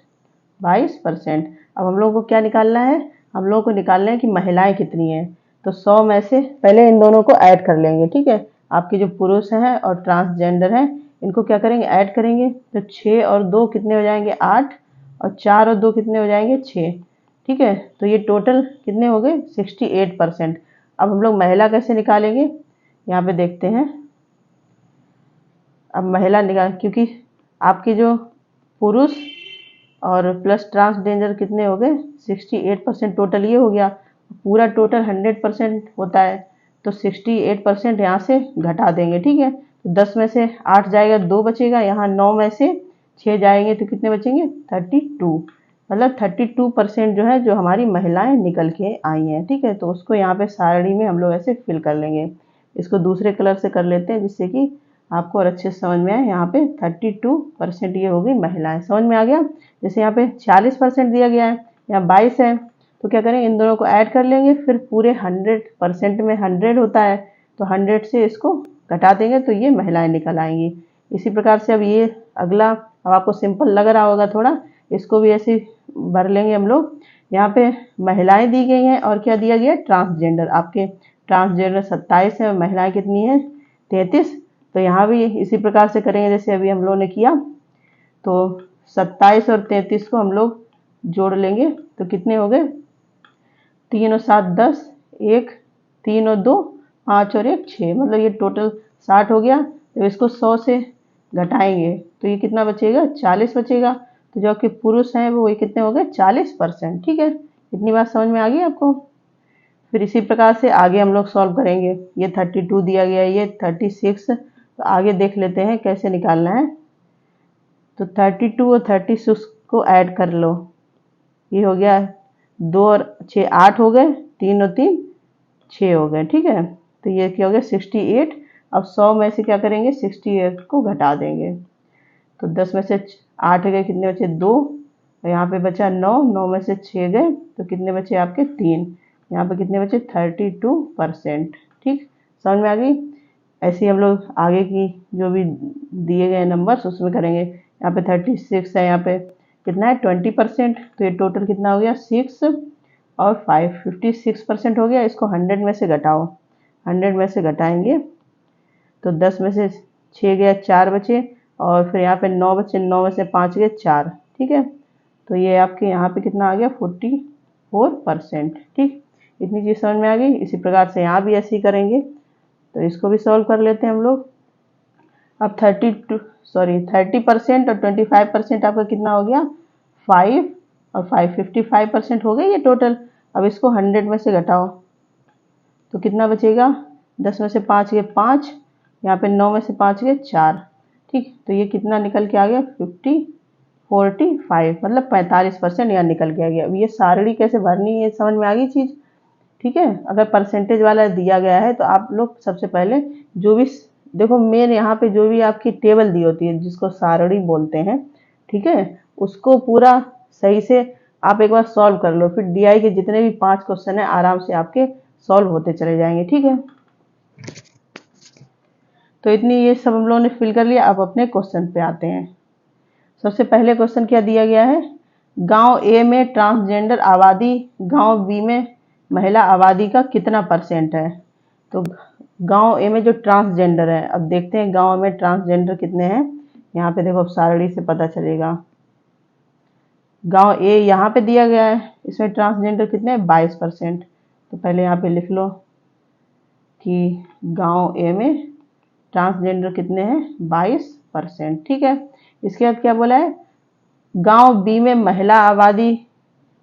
22%। अब हम लोगों को क्या निकालना है, हम लोगों को निकालना है कि महिलाएं कितनी हैं। तो 100 में से पहले इन दोनों को ऐड कर लेंगे। ठीक है, आपके जो पुरुष हैं और ट्रांसजेंडर हैं इनको क्या करेंगे, ऐड करेंगे। तो 6 और 2 कितने हो जाएंगे 8, और 4 और 2 कितने हो जाएंगे 6। ठीक है, तो ये टोटल कितने हो गए 68%। अब हम लोग महिला कैसे निकालेंगे, यहाँ पे देखते हैं। अब महिला निकाल, क्योंकि आपके जो पुरुष और प्लस ट्रांसजेंडर कितने हो गए 68%, टोटल ये हो गया। पूरा टोटल 100% होता है, तो 68% यहाँ से घटा देंगे। ठीक है, तो 10 में से 8 जाएगा 2 बचेगा, यहाँ 9 में से 6 जाएंगे तो कितने बचेंगे 32, मतलब 32% जो है जो हमारी महिलाएं निकल के आई हैं। ठीक है, तो उसको यहाँ पे सारणी में हम लोग ऐसे फिल कर लेंगे। इसको दूसरे कलर से कर लेते हैं जिससे कि आपको और अच्छे से समझ में आए। यहाँ पे 32% ये हो गई महिलाएं, समझ में आ गया। जैसे यहाँ पे 40% दिया गया है, यहाँ 22 है, तो क्या करें इन दोनों को ऐड कर लेंगे, फिर पूरे 100% में 100 होता है, तो 100 से इसको घटा देंगे तो ये महिलाएं निकल आएंगी। इसी प्रकार से अब ये अगला, अब आपको सिंपल लग रहा होगा थोड़ा, इसको भी ऐसे भर लेंगे हम लोग। यहाँ पे महिलाएं दी गई हैं और क्या दिया गया ट्रांसजेंडर, आपके ट्रांसजेंडर 27 है और महिलाएं कितनी है 33। तो यहाँ भी इसी प्रकार से करेंगे जैसे अभी हम लोगों ने किया। तो 27 और 33 को हम लोग जोड़ लेंगे तो कितने हो गए 3 और 7 10, 1 3 और 2 5 और 1 6, मतलब ये टोटल 60 हो गया। तो इसको 100 से घटाएंगे तो ये कितना बचेगा 40 बचेगा। तो जो आपके पुरुष हैं वो ये कितने हो गए 40%। ठीक है, इतनी बात समझ में आ गई आपको। फिर इसी प्रकार से आगे हम लोग सॉल्व करेंगे। ये 32 दिया गया है, ये 36, तो आगे देख लेते हैं कैसे निकालना है। तो 32 और 36 को ऐड कर लो, ये हो गया 2 और 6 8 हो गए, 3 और 3 6 हो गए। ठीक है, तो ये क्या हो गया 68। अब 100 में से क्या करेंगे 68 को घटा देंगे, तो 10 में से 8 गए, कितने बचे 2, और यहाँ पे बचा 9, 9 में से 6 गए तो कितने बचे आपके 3, यहाँ पे कितने बचे 32%। ठीक, समझ में आ गई। ऐसे ही हम लोग आगे की जो भी दिए गए नंबर्स उसमें करेंगे। यहाँ पे 36 है, यहाँ पे कितना है 20%, तो ये टोटल कितना हो गया 6 और 5 56% हो गया। इसको 100 में से घटाओ, 100 में से घटाएंगे तो 10 में से 6 गया 4 बचे, और फिर यहाँ पे 9 बचे, 9 में से 5 गए 4। ठीक है, तो ये आपके यहाँ पे कितना आ गया 44%। ठीक, इतनी चीज़ समझ में आ गई। इसी प्रकार से यहाँ भी ऐसे ही करेंगे, तो इसको भी सॉल्व कर लेते हैं हम लोग। अब 30% और 25% आपका कितना हो गया 5 और 5 55% हो गए ये टोटल। अब इसको 100 में से घटाओ तो कितना बचेगा, 10 में से 5 गए 5, यहाँ पे 9 में से 5 गए 4, ठीक। तो ये कितना निकल के आ गया 45 मतलब 45% यहाँ निकल के आ गया। अब ये सारणी कैसे भरनी है समझ में आ गई चीज़, ठीक है। अगर परसेंटेज वाला दिया गया है तो आप लोग सबसे पहले जो भी देखो मेन यहाँ पे जो भी आपकी टेबल दी होती है जिसको सारणी बोलते हैं, ठीक है, उसको पूरा सही से आप एक बार सॉल्व कर लो, फिर डीआई के जितने भी 5 क्वेश्चन है आराम से आपके सॉल्व होते चले जाएंगे, ठीक है। तो इतनी ये सब हम लोगों ने फिल कर लिया। अब अपने क्वेश्चन पे आते हैं। सबसे पहले क्वेश्चन क्या दिया गया है, गांव ए में ट्रांसजेंडर आबादी गांव बी में महिला आबादी का कितना % है। तो गांव ए में जो ट्रांसजेंडर है, अब देखते हैं गांव में ट्रांसजेंडर कितने हैं। यहाँ पे देखो अब सारणी से पता चलेगा। गांव ए यहाँ पे दिया गया है, इसमें ट्रांसजेंडर कितने हैं 22%। तो पहले यहाँ पे लिख लो कि गांव ए में ट्रांसजेंडर कितने हैं 22%, ठीक है। इसके बाद क्या बोला है, गांव बी में महिला आबादी।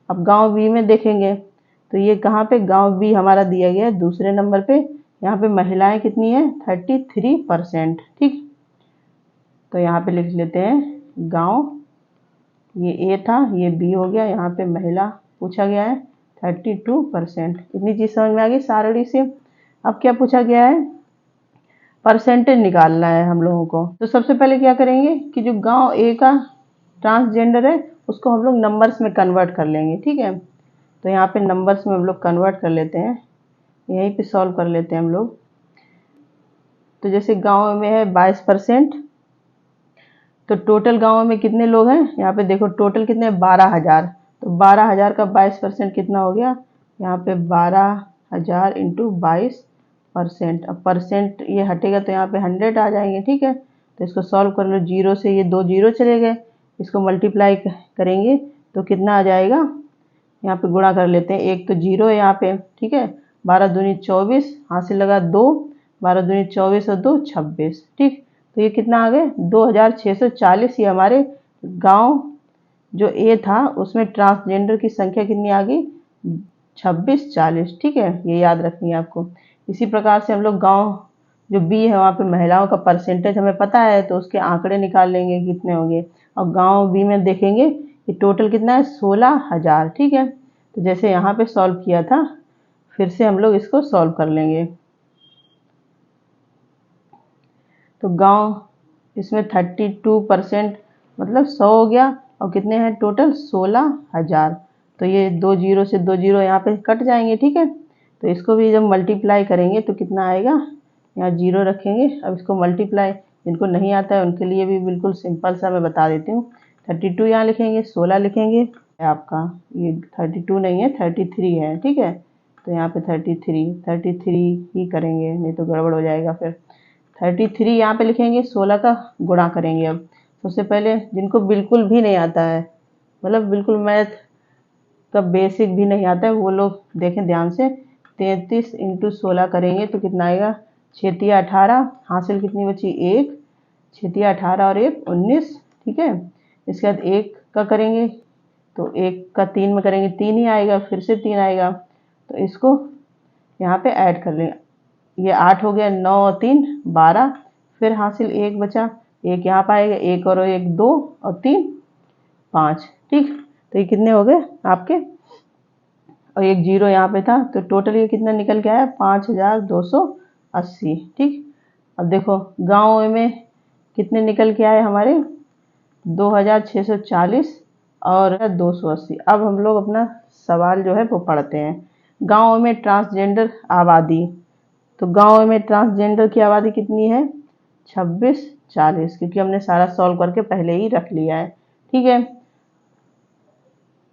अब गांव बी में देखेंगे तो ये कहाँ पे गांव बी हमारा दिया गया है दूसरे नंबर पे। यहाँ पे महिलाएं कितनी है 33%, ठीक। तो यहाँ पे लिख लेते हैं गांव, ये ए था ये बी हो गया, यहाँ पे महिला पूछा गया है 32%। इतनी चीज समझ में आ गई सारणी से। अब क्या पूछा गया है, परसेंटेज निकालना है हम लोगों को। तो सबसे पहले क्या करेंगे कि जो गांव ए का ट्रांसजेंडर है उसको हम लोग नंबर्स में कन्वर्ट कर लेंगे, ठीक है। तो यहाँ पे नंबर्स में हम लोग कन्वर्ट कर लेते हैं, यहीं पे सॉल्व कर लेते हैं हम लोग। तो जैसे गांव में है 22%, तो टोटल गांव में कितने लोग हैं, यहाँ पे देखो टोटल कितने 12,000। तो 12,000 का 22% कितना हो गया, यहाँ पे 12,000 इंटू 22%। अब परसेंट ये हटेगा तो यहाँ पे 100 आ जाएंगे, ठीक है। तो इसको सॉल्व कर लो, जीरो से ये 2 जीरो चले गए, इसको मल्टीप्लाई करेंगे तो कितना आ जाएगा, यहाँ पे गुणा कर लेते हैं, एक तो जीरो है यहाँ पे, ठीक है। 12 दूनी 24, हासिल लगा 2, 12 दूनी 24 और 2 26, ठीक। तो ये कितना आ गए 2640। ये हमारे गांव जो ए था उसमें ट्रांसजेंडर की संख्या कितनी आ गई 2640, ठीक है। ये याद रखनी है आपको। इसी प्रकार से हम लोग गांव जो बी है वहाँ पे महिलाओं का परसेंटेज हमें पता है तो उसके आंकड़े निकाल लेंगे कितने होंगे। और गांव बी में देखेंगे कि टोटल कितना है 16,000, ठीक है। तो जैसे यहाँ पे सॉल्व किया था फिर से हम लोग इसको सॉल्व कर लेंगे। तो गांव इसमें 32% मतलब 100 हो गया, और कितने हैं टोटल 16,000। तो ये 2 जीरो से 2 जीरो यहाँ पे कट जाएंगे, ठीक है। तो इसको भी जब मल्टीप्लाई करेंगे तो कितना आएगा, यहाँ जीरो रखेंगे। अब इसको मल्टीप्लाई जिनको नहीं आता है उनके लिए भी बिल्कुल सिंपल सा मैं बता देती हूँ। 32 यहाँ लिखेंगे, 16 लिखेंगे, आपका ये 32 नहीं है 33 है, ठीक है। तो यहाँ पे 33 ही करेंगे, नहीं तो गड़बड़ हो जाएगा फिर। 33 यहाँ पे लिखेंगे, 16 का गुणा करेंगे। अब सबसे पहले जिनको बिल्कुल भी नहीं आता है, मतलब बिल्कुल मैथ का बेसिक भी नहीं आता है, वो लोग देखें ध्यान से। 33 इंटू 16 करेंगे तो कितना आएगा 6 18, हासिल कितनी बची 1, 6 18 और 1 19, ठीक है। इसके बाद 1 का करेंगे तो 1 का 3 में करेंगे 3 ही आएगा, फिर से 3 आएगा। तो इसको यहाँ पे ऐड कर लेंगे, ये 8 हो गया, 9 और 3 12, फिर हासिल 1 बचा, 1 यहाँ पाएगा, 1 और 1 2 और 3 5, ठीक। तो ये कितने हो गए आपके, और 1 जीरो यहाँ पे था, तो टोटल ये कितना निकल के आया 5,280, ठीक। अब देखो गांव में कितने निकल के आए हमारे 2,640 और 280। अब हम लोग अपना सवाल जो है वो पढ़ते हैं। गांव में ट्रांसजेंडर आबादी, तो गांव में ट्रांसजेंडर की आबादी कितनी है 2640, क्योंकि हमने सारा सॉल्व करके पहले ही रख लिया है, ठीक है।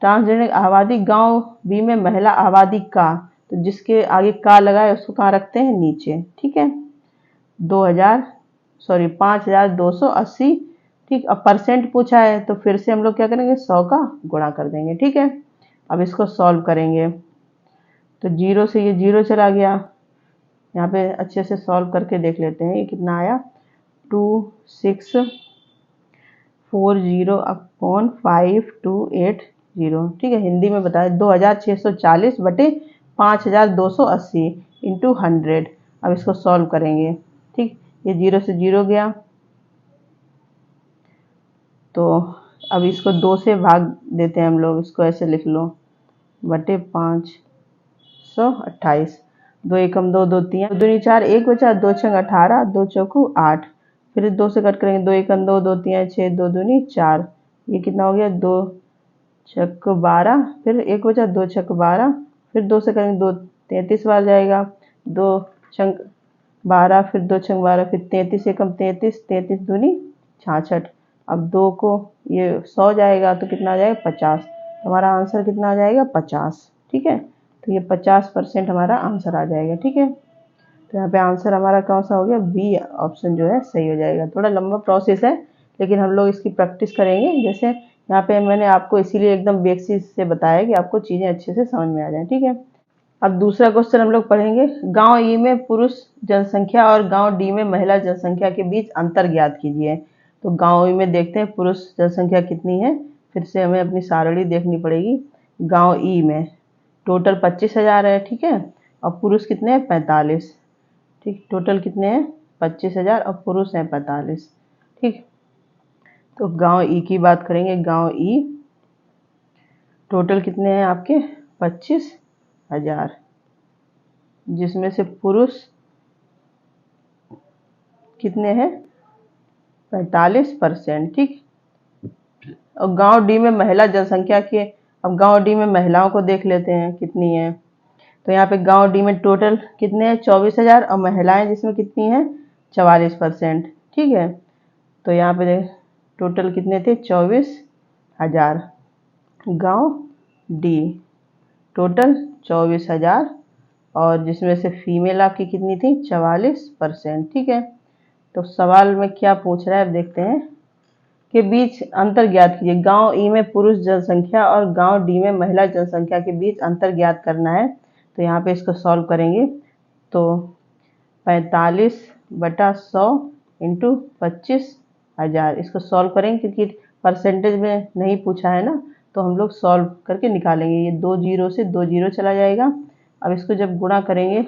ट्रांसजेंडर आबादी गांव बी में महिला आबादी का, तो जिसके आगे का लगा है उसको कहाँ रखते हैं नीचे, ठीक है। 5,280, ठीक। अब परसेंट पूछा है तो फिर से हम लोग क्या करेंगे 100 का गुणा कर देंगे, ठीक है। अब इसको सॉल्व करेंगे तो जीरो से ये जीरो चला गया, यहाँ पे अच्छे से सॉल्व करके देख लेते हैं ये कितना आया 2640/5280, ठीक है। हिंदी में बताया 2,640 बटे 5,280 इंटू 100। अब इसको सॉल्व करेंगे, ठीक। ये 0 से 0 गया, तो अब इसको 2 से भाग देते हैं हम लोग, इसको ऐसे लिख लो बटे 528। 2 एकम 2, 2 3, 2 दूनी 4, 1 बचा, 2 छंग 18, 2 चौकू 8, फिर 2 से कट करेंगे, 2 एकम 2, 2 3 6, 2 दूनी 4, ये कितना हो गया 2 छक्क 12, फिर 1 बचा, 2 छक्क 12, फिर 2 से करेंगे 2 33 बार जाएगा, 2 छंग 12, फिर 2 छंग 12, फिर 33 एकम 33, 33 दूनी 66। अब 2 को ये 100 जाएगा तो कितना आ जाएगा 50। हमारा आंसर कितना आ जाएगा 50। ठीक है, तो ये 50% हमारा आंसर आ जाएगा। ठीक है, तो यहाँ पे आंसर हमारा कौन सा हो गया, बी ऑप्शन जो है सही हो जाएगा। थोड़ा लंबा प्रोसेस है, लेकिन हम लोग इसकी प्रैक्टिस करेंगे। जैसे यहाँ पे मैंने आपको इसीलिए एकदम बेसिक से बताया कि आपको चीज़ें अच्छे से समझ में आ जाए। ठीक है, अब दूसरा क्वेश्चन हम लोग पढ़ेंगे। गांव ई में पुरुष जनसंख्या और गांव डी में महिला जनसंख्या के बीच अंतर ज्ञात कीजिए। तो गांव ई में देखते हैं पुरुष जनसंख्या कितनी है, फिर से हमें अपनी सारणी देखनी पड़ेगी। गांव ई में टोटल 25,000 है। ठीक है, और पुरुष कितने हैं 45। ठीक, टोटल कितने हैं 25,000 और पुरुष हैं 45। ठीक, तो गांव ई की बात करेंगे। गांव ई टोटल कितने हैं आपके 25,000, जिसमें से पुरुष कितने हैं 45%। ठीक, और गांव डी में महिला जनसंख्या के, अब गांव डी में महिलाओं को देख लेते हैं कितनी है। तो यहाँ पे गांव डी में टोटल कितने हैं 24,000 और महिलाएं जिसमें कितनी हैं 44%। ठीक है, तो यहाँ पे टोटल कितने थे 24,000। गांव डी टोटल 24,000 और जिसमें से फीमेल आपकी कितनी थी 44%। ठीक है, तो सवाल में क्या पूछ रहा है अब देखते हैं। के बीच अंतर ज्ञात कीजिए। गांव ई में पुरुष जनसंख्या और गांव डी में महिला जनसंख्या के बीच अंतर ज्ञात करना है। तो यहाँ पे इसको सॉल्व करेंगे, तो 45/100 इंटू 25,000, इसको सॉल्व करेंगे क्योंकि परसेंटेज में नहीं पूछा है ना, तो हम लोग सॉल्व करके निकालेंगे। ये 2 जीरो से 2 जीरो चला जाएगा। अब इसको जब गुणा करेंगे,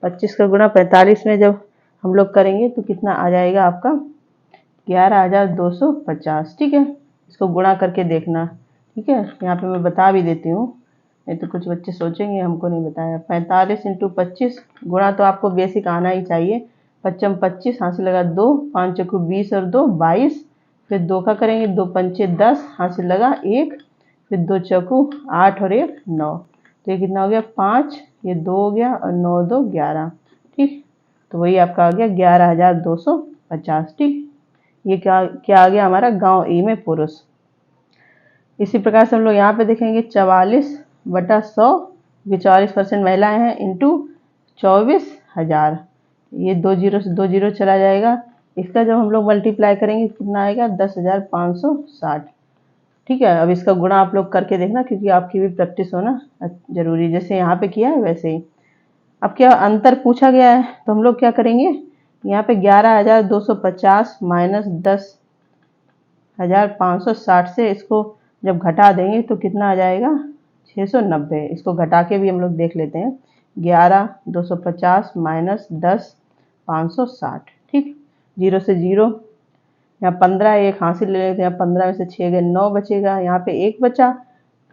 25 का गुणा 45 में जब हम लोग करेंगे तो कितना आ जाएगा आपका 11,250। ठीक है, इसको गुणा करके देखना। ठीक है, यहाँ पे मैं बता भी देती हूँ, नहीं तो कुछ बच्चे सोचेंगे हमको नहीं बताया। 45 इंटू 25 गुणा तो आपको बेसिक आना ही चाहिए। 25 25, हाथ से लगा 2, 5 चौकू 20 और 2 22, फिर 2 का करेंगे, 2 पंचे 10, हाथ से लगा 1, फिर 2 चौकू 8 और 1 9, तो ये कितना हो गया 5, ये 2 हो गया और 9 2 11। ठीक, तो वही आपका आ गया 11,250। ठीक, ये क्या क्या आ गया हमारा गांव ए में पुरुष। इसी प्रकार से हम लोग यहाँ पे देखेंगे 44/100, ये 44% महिलाएं हैं, इंटू 24,000, ये 2 जीरो से 2 जीरो चला जाएगा। इसका जब हम लोग मल्टीप्लाई करेंगे कितना आएगा 10,560। ठीक है, अब इसका गुणा आप लोग करके देखना, क्योंकि आपकी भी प्रैक्टिस होना जरूरी, जैसे यहाँ पे किया है वैसे ही। अब क्या अंतर पूछा गया है, तो हम लोग क्या करेंगे, यहाँ पे 11,250 माइनस 10,560 से इसको जब घटा देंगे तो कितना आ जाएगा 690। इसको घटा के भी हम लोग देख लेते हैं। 11,250 माइनस 10,560। ठीक, 0 से 0, यहाँ 15 एक हासिल ले लेते हैं। यहाँ 15 में से 6 गए 9 बचेगा, यहाँ पे 1 बचा,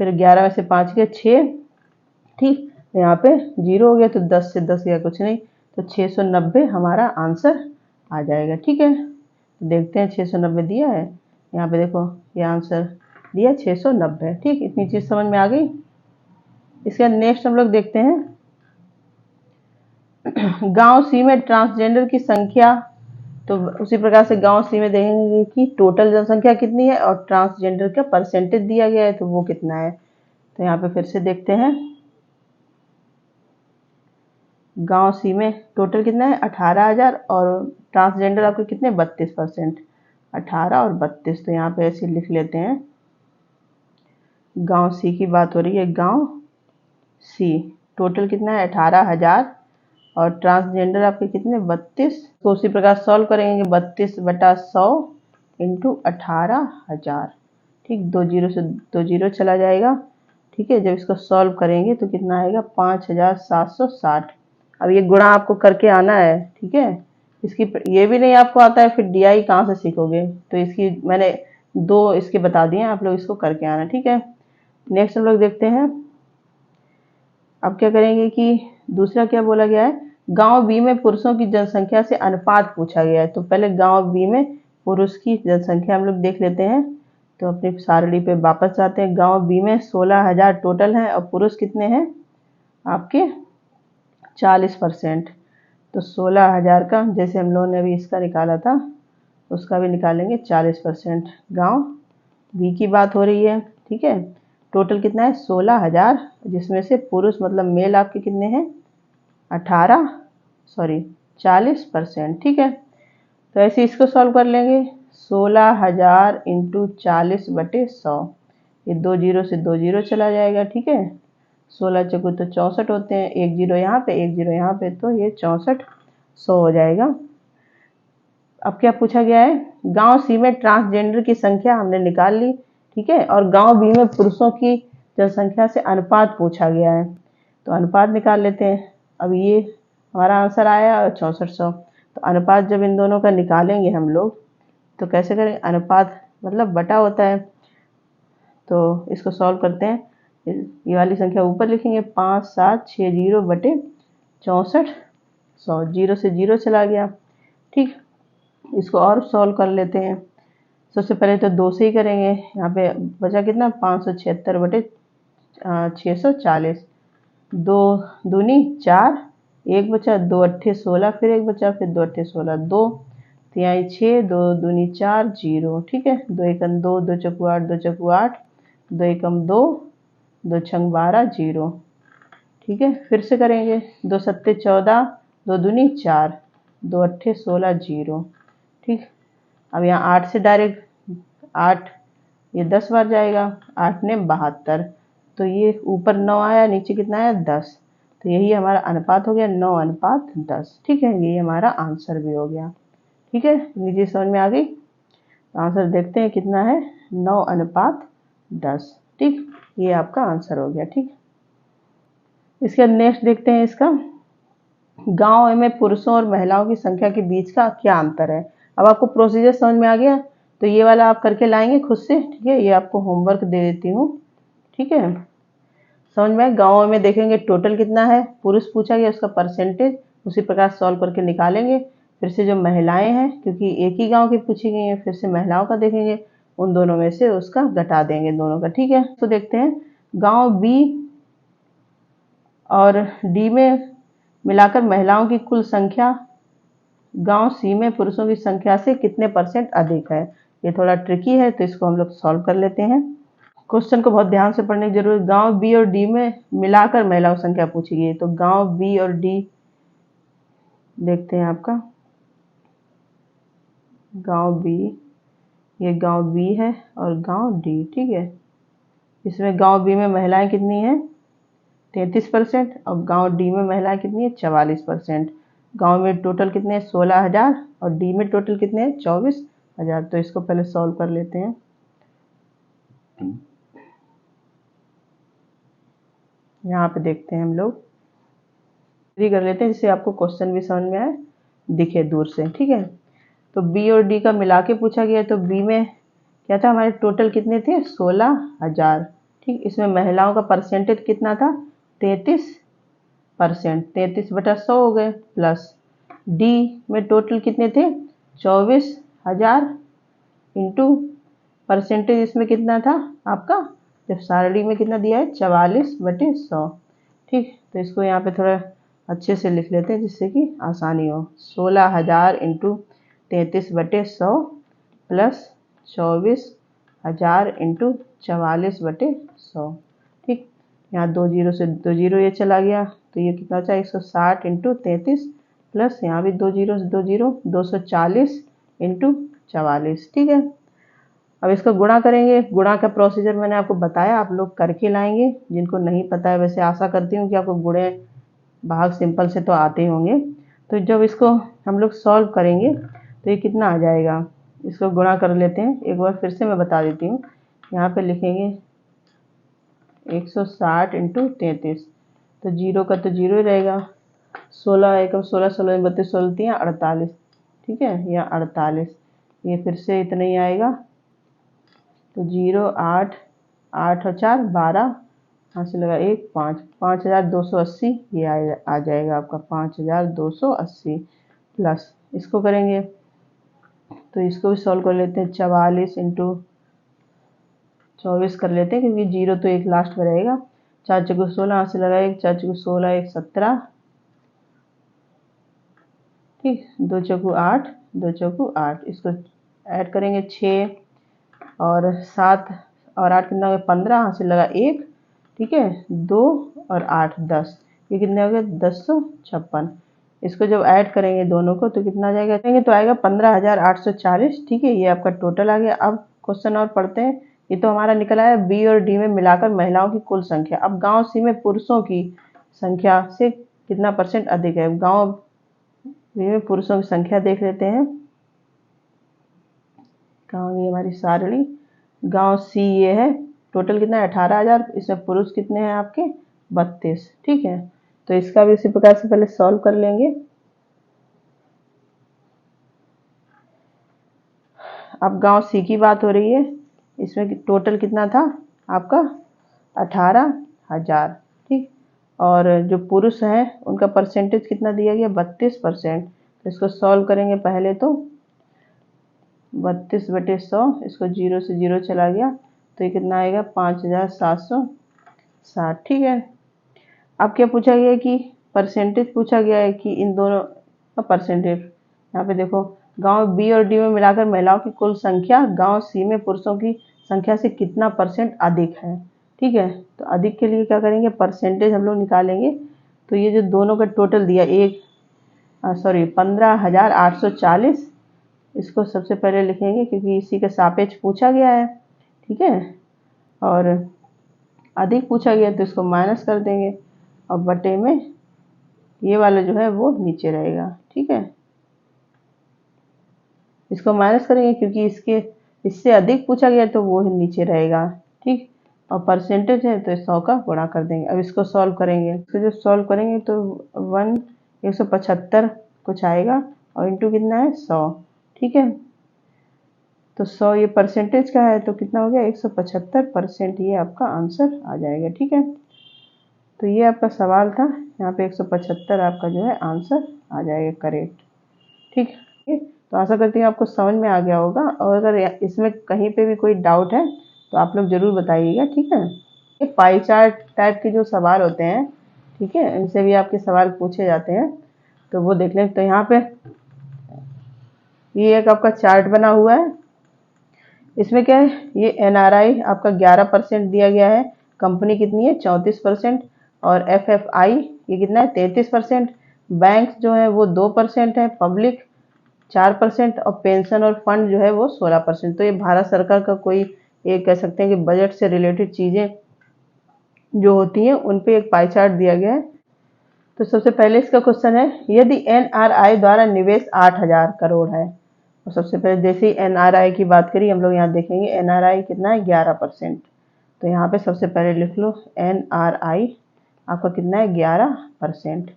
फिर 11 में से 5 गए 6। ठीक, यहाँ पे 0 हो गया, तो 10 से 10 गया कुछ नहीं, तो 690 हमारा आंसर आ जाएगा। ठीक है, तो देखते हैं 690 दिया है। यहाँ पे देखो ये आंसर दिया 690। ठीक, इतनी चीज़ समझ में आ गई। इसके बाद नेक्स्ट हम लोग देखते हैं गांव सी में ट्रांसजेंडर की संख्या। तो उसी प्रकार से गांव सी में देखेंगे कि टोटल जनसंख्या कितनी है और ट्रांसजेंडर का परसेंटेज दिया गया है तो वो कितना है। तो यहाँ पे फिर से देखते हैं, गांव सी में टोटल कितना है 18,000 और ट्रांसजेंडर आपके कितने 32%, 18 और 32। तो यहाँ पे ऐसे लिख लेते हैं, गांव सी की बात हो रही है। गांव सी टोटल कितना है 18,000 और ट्रांसजेंडर आपके कितने 32। तो उसी प्रकार सॉल्व करेंगे, 32/100 इंटू 18,000। ठीक, 2 जीरो से 2 जीरो चला जाएगा। ठीक है, जब इसको सॉल्व करेंगे तो कितना आएगा 5,760। अब ये गुणा आपको करके आना है। ठीक है, इसकी ये भी नहीं आपको आता है, फिर DI कहाँ से सीखोगे। तो इसकी मैंने 2 इसके बता दिए, आप लोग इसको करके आना, ठीक है। नेक्स्ट हम लोग देखते हैं, अब क्या करेंगे कि दूसरा क्या बोला गया है, गांव बी में पुरुषों की जनसंख्या से अनुपात पूछा गया है। तो पहले गांव बी में पुरुष की जनसंख्या हम लोग देख लेते हैं। तो अपनी सारणी पे वापस जाते हैं। गांव बी में 16,000 टोटल हैं और पुरुष कितने हैं आपके 40%। तो 16,000 का जैसे हम लोगों ने अभी इसका निकाला था उसका भी निकालेंगे 40%। गांव बी की बात हो रही है, ठीक है। टोटल कितना है 16,000, जिसमें से पुरुष मतलब मेल आपके कितने हैं 40%, ठीक है। तो ऐसे इसको सॉल्व कर लेंगे। 16,000 इंटू 40/100, ये 2 जीरो से 2 जीरो चला जाएगा, ठीक है। 16 चौको तो 64 होते हैं, 1 जीरो यहाँ पे 1 जीरो यहाँ पे, तो ये 6400 हो जाएगा। अब क्या पूछा गया है, गांव सी में ट्रांसजेंडर की संख्या हमने निकाल ली, ठीक है। और गांव बी में पुरुषों की जनसंख्या से अनुपात पूछा गया है, तो अनुपात निकाल लेते हैं। अब ये हमारा आंसर आया 6400। तो अनुपात जब इन दोनों का निकालेंगे हम लोग तो कैसे करेंगे, अनुपात मतलब बटा होता है। तो इसको सॉल्व करते हैं, ये वाली संख्या ऊपर लिखेंगे 5760/6400, जीरो से जीरो चला गया, ठीक। इसको और सॉल्व कर लेते हैं। सबसे पहले तो 2 से ही करेंगे, यहाँ पे बचा कितना 576/640, 2 दूनी 4, 1 बचा, 2 अट्ठे 16, फिर 1 बचा, फिर 2 अट्ठे 16, 2 तिहाई 6, 2 दूनी 4, 0, ठीक है। 2 एकम 2, 2 चौकू 8, 2 चौकू 8, 2 एकम 2, 2 छंग 12, 0, ठीक है। फिर से करेंगे, 2 सत्ते 14, 2 दूनी 4, 2 अट्ठे 16, 0, ठीक। अब यहाँ 8 से डायरेक्ट 8 ये 10 बार जाएगा, 8 ने 72, तो ये ऊपर 9 आया, नीचे कितना आया 10, तो यही हमारा अनुपात हो गया 9:10, ठीक है। ये हमारा आंसर भी हो गया, ठीक है। लीजिए समझ में आ गई। तो आंसर देखते हैं कितना है 9:10, ठीक। ये आपका आंसर हो गया, ठीक। इसके बाद नेक्स्ट देखते हैं इसका, गांव में पुरुषों और महिलाओं की संख्या के बीच का क्या अंतर है। अब आपको प्रोसीजर समझ में आ गया, तो ये वाला आप करके लाएंगे खुद से, ठीक है। ये आपको होमवर्क दे देती हूँ, ठीक है। समझ में, गाँव में देखेंगे टोटल कितना है, पुरुष पूछा गया उसका परसेंटेज उसी प्रकार सॉल्व करके निकालेंगे। फिर से जो महिलाएं हैं, क्योंकि एक ही गांव की पूछी गई है, फिर से महिलाओं का देखेंगे, उन दोनों में से उसका घटा देंगे दोनों का, ठीक है। तो देखते हैं गांव बी और डी में मिलाकर महिलाओं की कुल संख्या गांव सी में पुरुषों की संख्या से कितने % अधिक है। ये थोड़ा ट्रिकी है, तो इसको हम लोग सॉल्व कर लेते हैं। क्वेश्चन को बहुत ध्यान से पढ़ने की जरूरत। गांव बी और डी में मिलाकर महिलाओं की संख्या पूछी गई है, तो गांव बी और डी देखते हैं आपका, गांव बी, ये गांव बी है और गांव डी, ठीक है। इसमें गांव बी में महिलाएं कितनी हैं 33% और गांव डी में महिलाएं कितनी है 44%। गांव में टोटल कितने हैं 16,000 और डी में टोटल कितने हैं 24,000। तो इसको पहले सॉल्व कर लेते हैं। यहाँ पे देखते हैं हम लोग कर लेते हैं जिससे आपको क्वेश्चन भी समझ में आए, दिखे दूर से, ठीक है। तो बी और डी का मिला के पूछा गया, तो बी में क्या था हमारे टोटल कितने थे 16,000, ठीक। इसमें महिलाओं का परसेंटेज कितना था 33%, 33/100 हो गए, प्लस डी में टोटल कितने थे 24,000 इंटू परसेंटेज इसमें कितना था आपका, जब सारणी में कितना दिया है 44/100, ठीक। तो इसको यहाँ पे थोड़ा अच्छे से लिख लेते हैं जिससे कि आसानी हो। 16,000 इंटू 33/100 प्लस 24,000 इंटू 44/100, ठीक। यहाँ 2 जीरो से 2 जीरो ये चला गया, तो ये कितना बचा 160 इंटू 33 प्लस यहाँ भी 2 जीरो से 2 जीरो 240 इंटू 44, ठीक है। अब इसका गुणा करेंगे। गुणा का प्रोसीजर मैंने आपको बताया, आप लोग करके लाएंगे। जिनको नहीं पता है, वैसे आशा करती हूँ कि आपको गुणे भाग सिंपल से तो आते ही होंगे। तो जब इसको हम लोग सॉल्व करेंगे तो ये कितना आ जाएगा, इसको गुणा कर लेते हैं। एक बार फिर से मैं बता देती हूँ, यहाँ पे लिखेंगे 160 इंटू 33, तो जीरो का तो जीरो ही रहेगा, 16 एकम 16, 16 32, 16 3 48, ठीक है, या 48, ये फिर से इतना ही आएगा। तो 0 8 8 और 4 12, यहाँ से लगा 1 5, 5280 ये आ जाएगा आपका 5280 प्लस इसको करेंगे तो इसको भी सॉल्व कर लेते हैं। 44 इंटू 24 कर लेते हैं क्योंकि 0 तो एक लास्ट में रहेगा। 4 चौको 16, यहाँ से लगा 1 4 चौको 16 1 17, ठीक, 2 चौको 8 2 चौको 8, इसको ऐड करेंगे 6 और 7 और 8 कितना हो गया 15, यहाँ से लगा 1, ठीक है, 2 और 8 10, ये कितने हो गए 1056। इसको जब ऐड करेंगे दोनों को तो कितना आ जाएगा, तो आएगा 15,840, ठीक है, ये आपका टोटल आ गया। अब क्वेश्चन और पढ़ते हैं। ये तो हमारा निकला है बी और डी में मिलाकर महिलाओं की कुल संख्या। अब गांव सी में पुरुषों की संख्या से कितना % अधिक है। गांव बी में पुरुषों की संख्या देख लेते हैं। कहाँ गई हमारी सारणी। गांव सी ये है, टोटल कितना है 18,000, इसमें पुरुष कितने हैं आपके 32, ठीक है। तो इसका भी इसी प्रकार से पहले सॉल्व कर लेंगे। अब गांव सी की बात हो रही है, इसमें टोटल कितना था आपका 18,000, ठीक, और जो पुरुष हैं उनका परसेंटेज कितना दिया गया 32%। तो इसको सॉल्व करेंगे पहले तो 32/100, इसको 0 से 0 चला गया तो ये कितना आएगा 5,760, ठीक है। अब क्या पूछा गया है कि परसेंटेज पूछा गया है कि इन दोनों का परसेंटेज। यहाँ पे देखो गांव बी और डी में मिलाकर महिलाओं की कुल संख्या गांव सी में पुरुषों की संख्या से कितना % अधिक है, ठीक है। तो अधिक के लिए क्या करेंगे, परसेंटेज हम लोग निकालेंगे। तो ये जो दोनों का टोटल दिया 15,840, इसको सबसे पहले लिखेंगे क्योंकि इसी के सापेक्ष पूछा गया है, ठीक है, और अधिक पूछा गया तो इसको माइनस कर देंगे और बटे में ये वाला जो है वो नीचे रहेगा, ठीक है। इसको माइनस करेंगे क्योंकि इससे अधिक पूछा गया तो वो ही नीचे रहेगा, ठीक, और परसेंटेज है तो 100 का गुणा कर देंगे। अब इसको सॉल्व करेंगे, इसको जो सॉल्व करेंगे तो 175 कुछ आएगा और इंटू कितना है 100, ठीक है। तो 100 ये परसेंटेज का है तो कितना हो गया 175%, ये आपका आंसर आ जाएगा, ठीक है। तो ये आपका सवाल था, यहाँ पे 175 आपका जो है आंसर आ जाएगा करेक्ट, ठीक है। तो आशा करती हूँ आपको समझ में आ गया होगा, और अगर इसमें कहीं पे भी कोई डाउट है तो आप लोग ज़रूर बताइएगा, ठीक है। ये पाई चार्ट टाइप के जो सवाल होते हैं, ठीक है, इनसे भी आपके सवाल पूछे जाते हैं तो वो देख लें। तो यहाँ पे ये एक आपका चार्ट बना हुआ है, इसमें क्या है, ये NRI आपका 11% दिया गया है, कंपनी कितनी है 34%, और FFI ये कितना है 33%, बैंक जो है वो 2% है, पब्लिक 4% और पेंशन और फंड जो है वो 16%। तो ये भारत सरकार का कोई ये कह सकते हैं कि बजट से रिलेटेड चीज़ें जो होती हैं उन पे एक पाई चार्ट दिया गया है। तो सबसे पहले इसका क्वेश्चन है, यदि NRI द्वारा निवेश 8,000 करोड़ है, तो सबसे पहले जैसे ही NRI की बात करी हम लोग यहाँ देखेंगे NRI कितना है 11%। तो यहाँ पे सबसे पहले लिख लो NRI आपका कितना है 11%।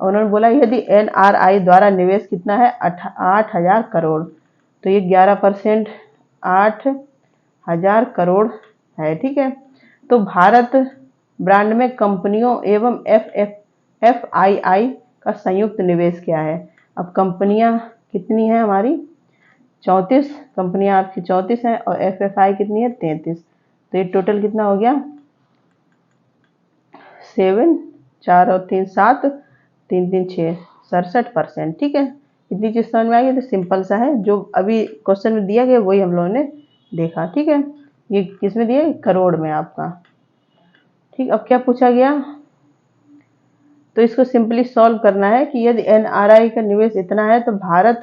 और उन्होंने बोला यदि NRI द्वारा निवेश कितना है 8,000 करोड़, तो ये 11% 8,000 करोड़ है, ठीक है। तो भारत ब्रांड में कंपनियों एवं FII का संयुक्त निवेश क्या है। अब कंपनियां कितनी हैं हमारी 34, कंपनियां आपकी 34 हैं और FFI कितनी है 33। तो ये टोटल कितना हो गया 7 4 और 3 7 3 3 6 67%, ठीक है। इतनी चीज समझ में आ गई। तो सिंपल सा है, जो अभी क्वेश्चन में दिया गया वही हम लोगों ने देखा, ठीक है। ये किसमें दिया करोड़ में आपका, ठीक। अब क्या पूछा गया, तो इसको सिंपली सॉल्व करना है कि यदि NRI का निवेश इतना है तो भारत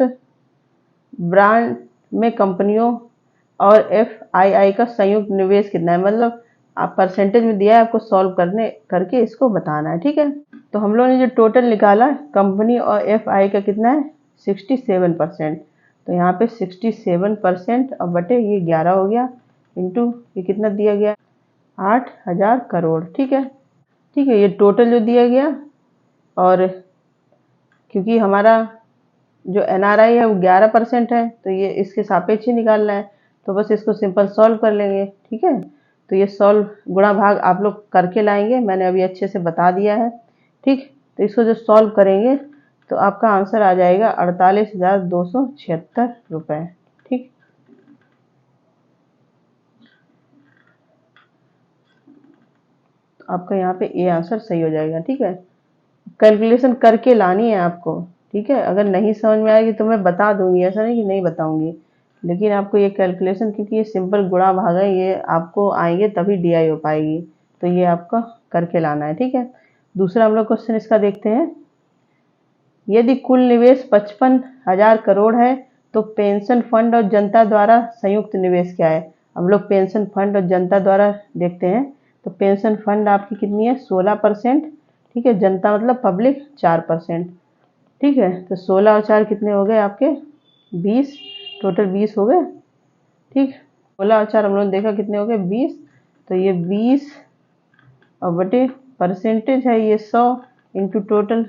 ब्रांड में कंपनियों और FII का संयुक्त निवेश कितना है, मतलब आप परसेंटेज में दिया है, आपको सॉल्व करके इसको बताना है, ठीक है। तो हम लोगों ने जो टोटल निकाला कंपनी और FI का कितना है 67%। तो यहाँ पे 67% और बटे ये 11 हो गया, इंटू ये कितना दिया गया 8,000 करोड़, ठीक है, ये टोटल जो दिया गया। और क्योंकि हमारा जो NRI है वो 11% है, तो ये इसके सापेक्ष ही निकालना है। तो बस इसको सिंपल सॉल्व कर लेंगे, ठीक है। तो ये सॉल्व गुणा भाग आप लोग करके लाएंगे, मैंने अभी अच्छे से बता दिया है, ठीक। तो इसको जो सॉल्व करेंगे तो आपका आंसर आ जाएगा 48,276 रुपये, ठीक। तो आपका यहाँ पे ए आंसर सही हो जाएगा, ठीक है। कैलकुलेशन करके लानी है आपको, ठीक है। अगर नहीं समझ में आएगी तो मैं बता दूंगी, ऐसा नहीं कि नहीं बताऊंगी, लेकिन आपको ये कैलकुलेशन, क्योंकि ये सिंपल गुणा भाग है, ये आपको आएंगे तभी DI हो पाएगी, तो ये आपका करके लाना है, ठीक है। दूसरा हम लोग क्वेश्चन इसका देखते हैं। यदि कुल निवेश 55,000 करोड़ है तो पेंशन फंड और जनता द्वारा संयुक्त निवेश क्या है। हम लोग पेंशन फंड और जनता द्वारा देखते हैं। तो पेंशन फंड आपकी कितनी है, 16%, ठीक है। जनता मतलब पब्लिक 4%, ठीक है। तो 16 और 4 कितने हो गए आपके, 20, टोटल 20 हो गए, ठीक। 16 और 4 हम लोगों ने देखा कितने हो गए, 20। तो ये 20 और बटे परसेंटेज है ये 100 इंटू टोटल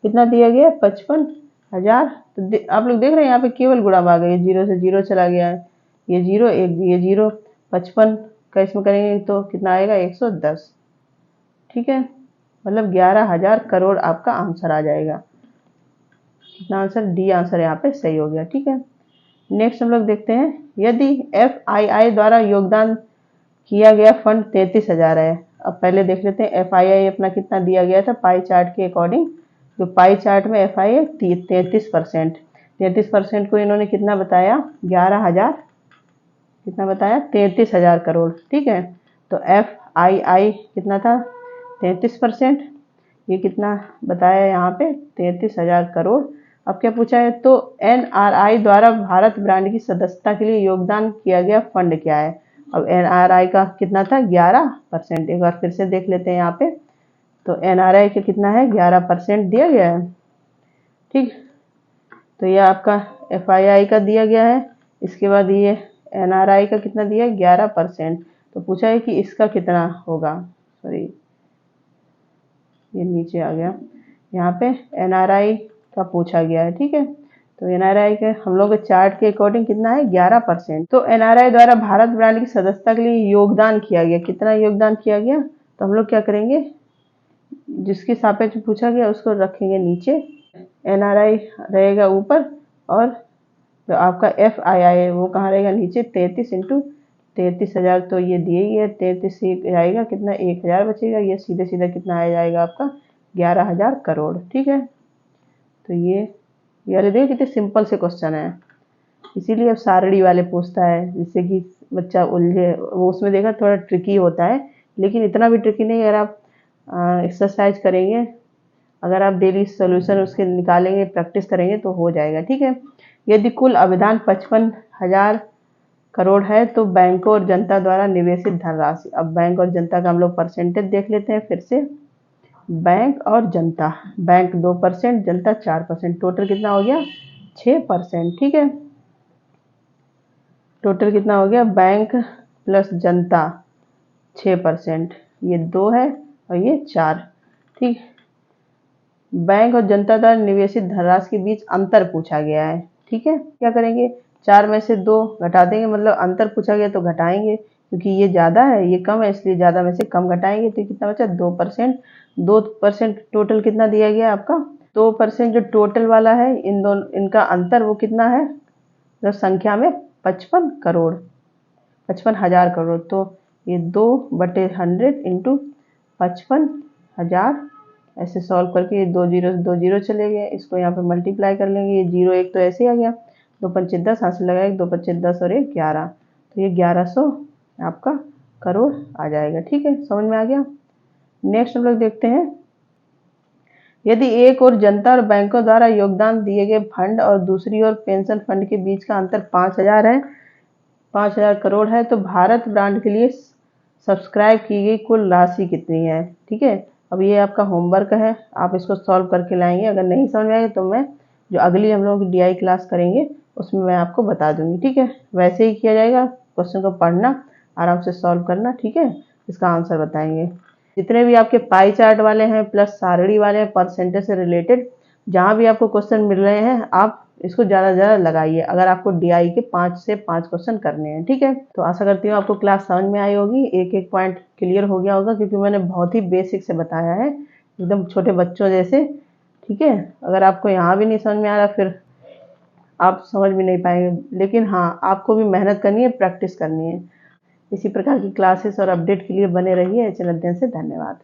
कितना दिया गया, 55,000। तो आप लोग देख रहे हैं यहाँ पे केवल गुणा भाग है, ये 0 से 0 चला गया है, ये 0 एक, ये 0, 55 का इसमें करेंगे तो कितना आएगा, 110, ठीक है। मतलब 11,000 करोड़ आपका आंसर आ जाएगा। कितना आंसर, डी आंसर यहाँ पे सही हो गया, ठीक है। नेक्स्ट हम लोग देखते हैं। यदि FII द्वारा योगदान किया गया फंड 33,000 है। अब पहले देख लेते हैं FII अपना कितना दिया गया था पाई चार्ट के अकॉर्डिंग। जो पाई चार्ट में FII है 33%, 33% को इन्होंने कितना बताया, 11,000, कितना बताया, 33,000 करोड़, ठीक है। तो FII कितना था, 33%, ये कितना बताया यहाँ पे, 33,000 करोड़। अब क्या पूछा है, तो NRI द्वारा भारत ब्रांड की सदस्यता के लिए योगदान किया गया फंड क्या है। अब NRI का कितना था, 11%। एक बार फिर से देख लेते हैं यहाँ पे। तो NRI का कितना है, 11% दिया गया है, ठीक। तो ये आपका FII का दिया गया है। इसके बाद ये NRI का कितना दिया है, 11%। तो पूछा है कि इसका कितना होगा, सॉरी ये नीचे आ गया, यहाँ पे NRI का पूछा गया है, ठीक है। तो NRI के हम लोग के चार्ट के अकॉर्डिंग कितना है, 11%। तो NRI द्वारा भारत ब्रांड की सदस्यता के लिए योगदान किया गया, कितना योगदान किया गया, तो हम लोग क्या करेंगे, जिसके सापेक्ष पूछा गया उसको रखेंगे नीचे, NRI रहेगा ऊपर, और जो आपका FII है वो कहाँ रहेगा, नीचे। 33 इंटू 33,000, तो ये दिए ही है, 33 से आएगा कितना, 1,000 बचेगा, ये सीधे सीधा कितना आ जाएगा आपका, 11,000 करोड़, ठीक है। तो ये वाले देखिए कितने सिंपल से क्वेश्चन है, इसीलिए अब सारणी वाले पूछता है, जिससे कि बच्चा उलझे। वो उसमें देखा थोड़ा ट्रिकी होता है, लेकिन इतना भी ट्रिकी नहीं। अगर आप एक्सरसाइज करेंगे, अगर आप डेली सोल्यूशन उसके निकालेंगे, प्रैक्टिस करेंगे तो हो जाएगा, ठीक है। यदि कुल अवदान 55,000 करोड़ है तो बैंकों और जनता द्वारा निवेशित धनराशि। अब बैंक और जनता का हम लोग परसेंटेज देख लेते हैं फिर से। बैंक और जनता, बैंक 2%, जनता 4%, टोटल कितना हो गया, 6%, ठीक है। टोटल कितना हो गया, बैंक प्लस जनता 6%, ये 2 है और ये 4, ठीक। बैंक और जनता द्वारा निवेशित धनराशि के बीच अंतर पूछा गया है, ठीक है। क्या करेंगे, 4 में से 2 घटा देंगे, मतलब अंतर पूछा गया तो घटाएंगे, क्योंकि ये ज़्यादा है ये कम है, इसलिए ज़्यादा में से कम घटाएंगे, तो कितना बचा, 2%। 2% टोटल कितना दिया गया आपका, 2% जो टोटल वाला है, इन दोनों इनका अंतर वो कितना है, मतलब संख्या में 55 करोड़, 55,000 करोड़। तो ये 2/100 इंटू 55,000, ऐसे सॉल्व करके ये 2 जीरो चले गए, इसको यहाँ पे मल्टीप्लाई कर लेंगे, ये 0 1 तो ऐसे ही आ गया, 2 पंचे 10, हाथ से लगाएंगे, 2 पंचे 10 और 1 11, तो ये 1100 आपका करोड़ आ जाएगा, ठीक है। समझ में आ गया। नेक्स्ट हम लोग देखते हैं। यदि एक और जनता और बैंकों द्वारा योगदान दिए गए फंड और दूसरी ओर पेंशन फंड के बीच का अंतर 5,000 है, 5,000 करोड़ है, तो भारत ब्रांड के लिए सब्सक्राइब की गई कुल राशि कितनी है, ठीक है। अब ये आपका होमवर्क है, आप इसको सॉल्व करके लाएंगे। अगर नहीं समझ में आएगा तो मैं जो अगली हम लोग DI क्लास करेंगे उसमें मैं आपको बता दूंगी, ठीक है। वैसे ही किया जाएगा, क्वेश्चन को पढ़ना, आराम से सॉल्व करना, ठीक है। इसका आंसर बताएंगे। जितने भी आपके पाई चार्ट वाले हैं प्लस सारणी वाले हैं, परसेंटेज से रिलेटेड, जहाँ भी आपको क्वेश्चन मिल रहे हैं आप इसको ज़्यादा से ज़्यादा लगाइए अगर आपको डीआई के 5 से 5 क्वेश्चन करने हैं। ठीक है, तो आशा करती हूँ आपको क्लास समझ में आई होगी, एक एक पॉइंट क्लियर हो गया होगा, क्योंकि मैंने बहुत ही बेसिक से बताया है, एकदम छोटे बच्चों जैसे। ठीक है, अगर आपको यहाँ भी नहीं समझ में आ रहा फिर आप समझ भी नहीं पाएंगे, लेकिन हाँ, आपको भी मेहनत करनी है, प्रैक्टिस करनी है। इसी प्रकार की क्लासेस और अपडेट के लिए बने रहिए एचएन अध्ययन से। धन्यवाद।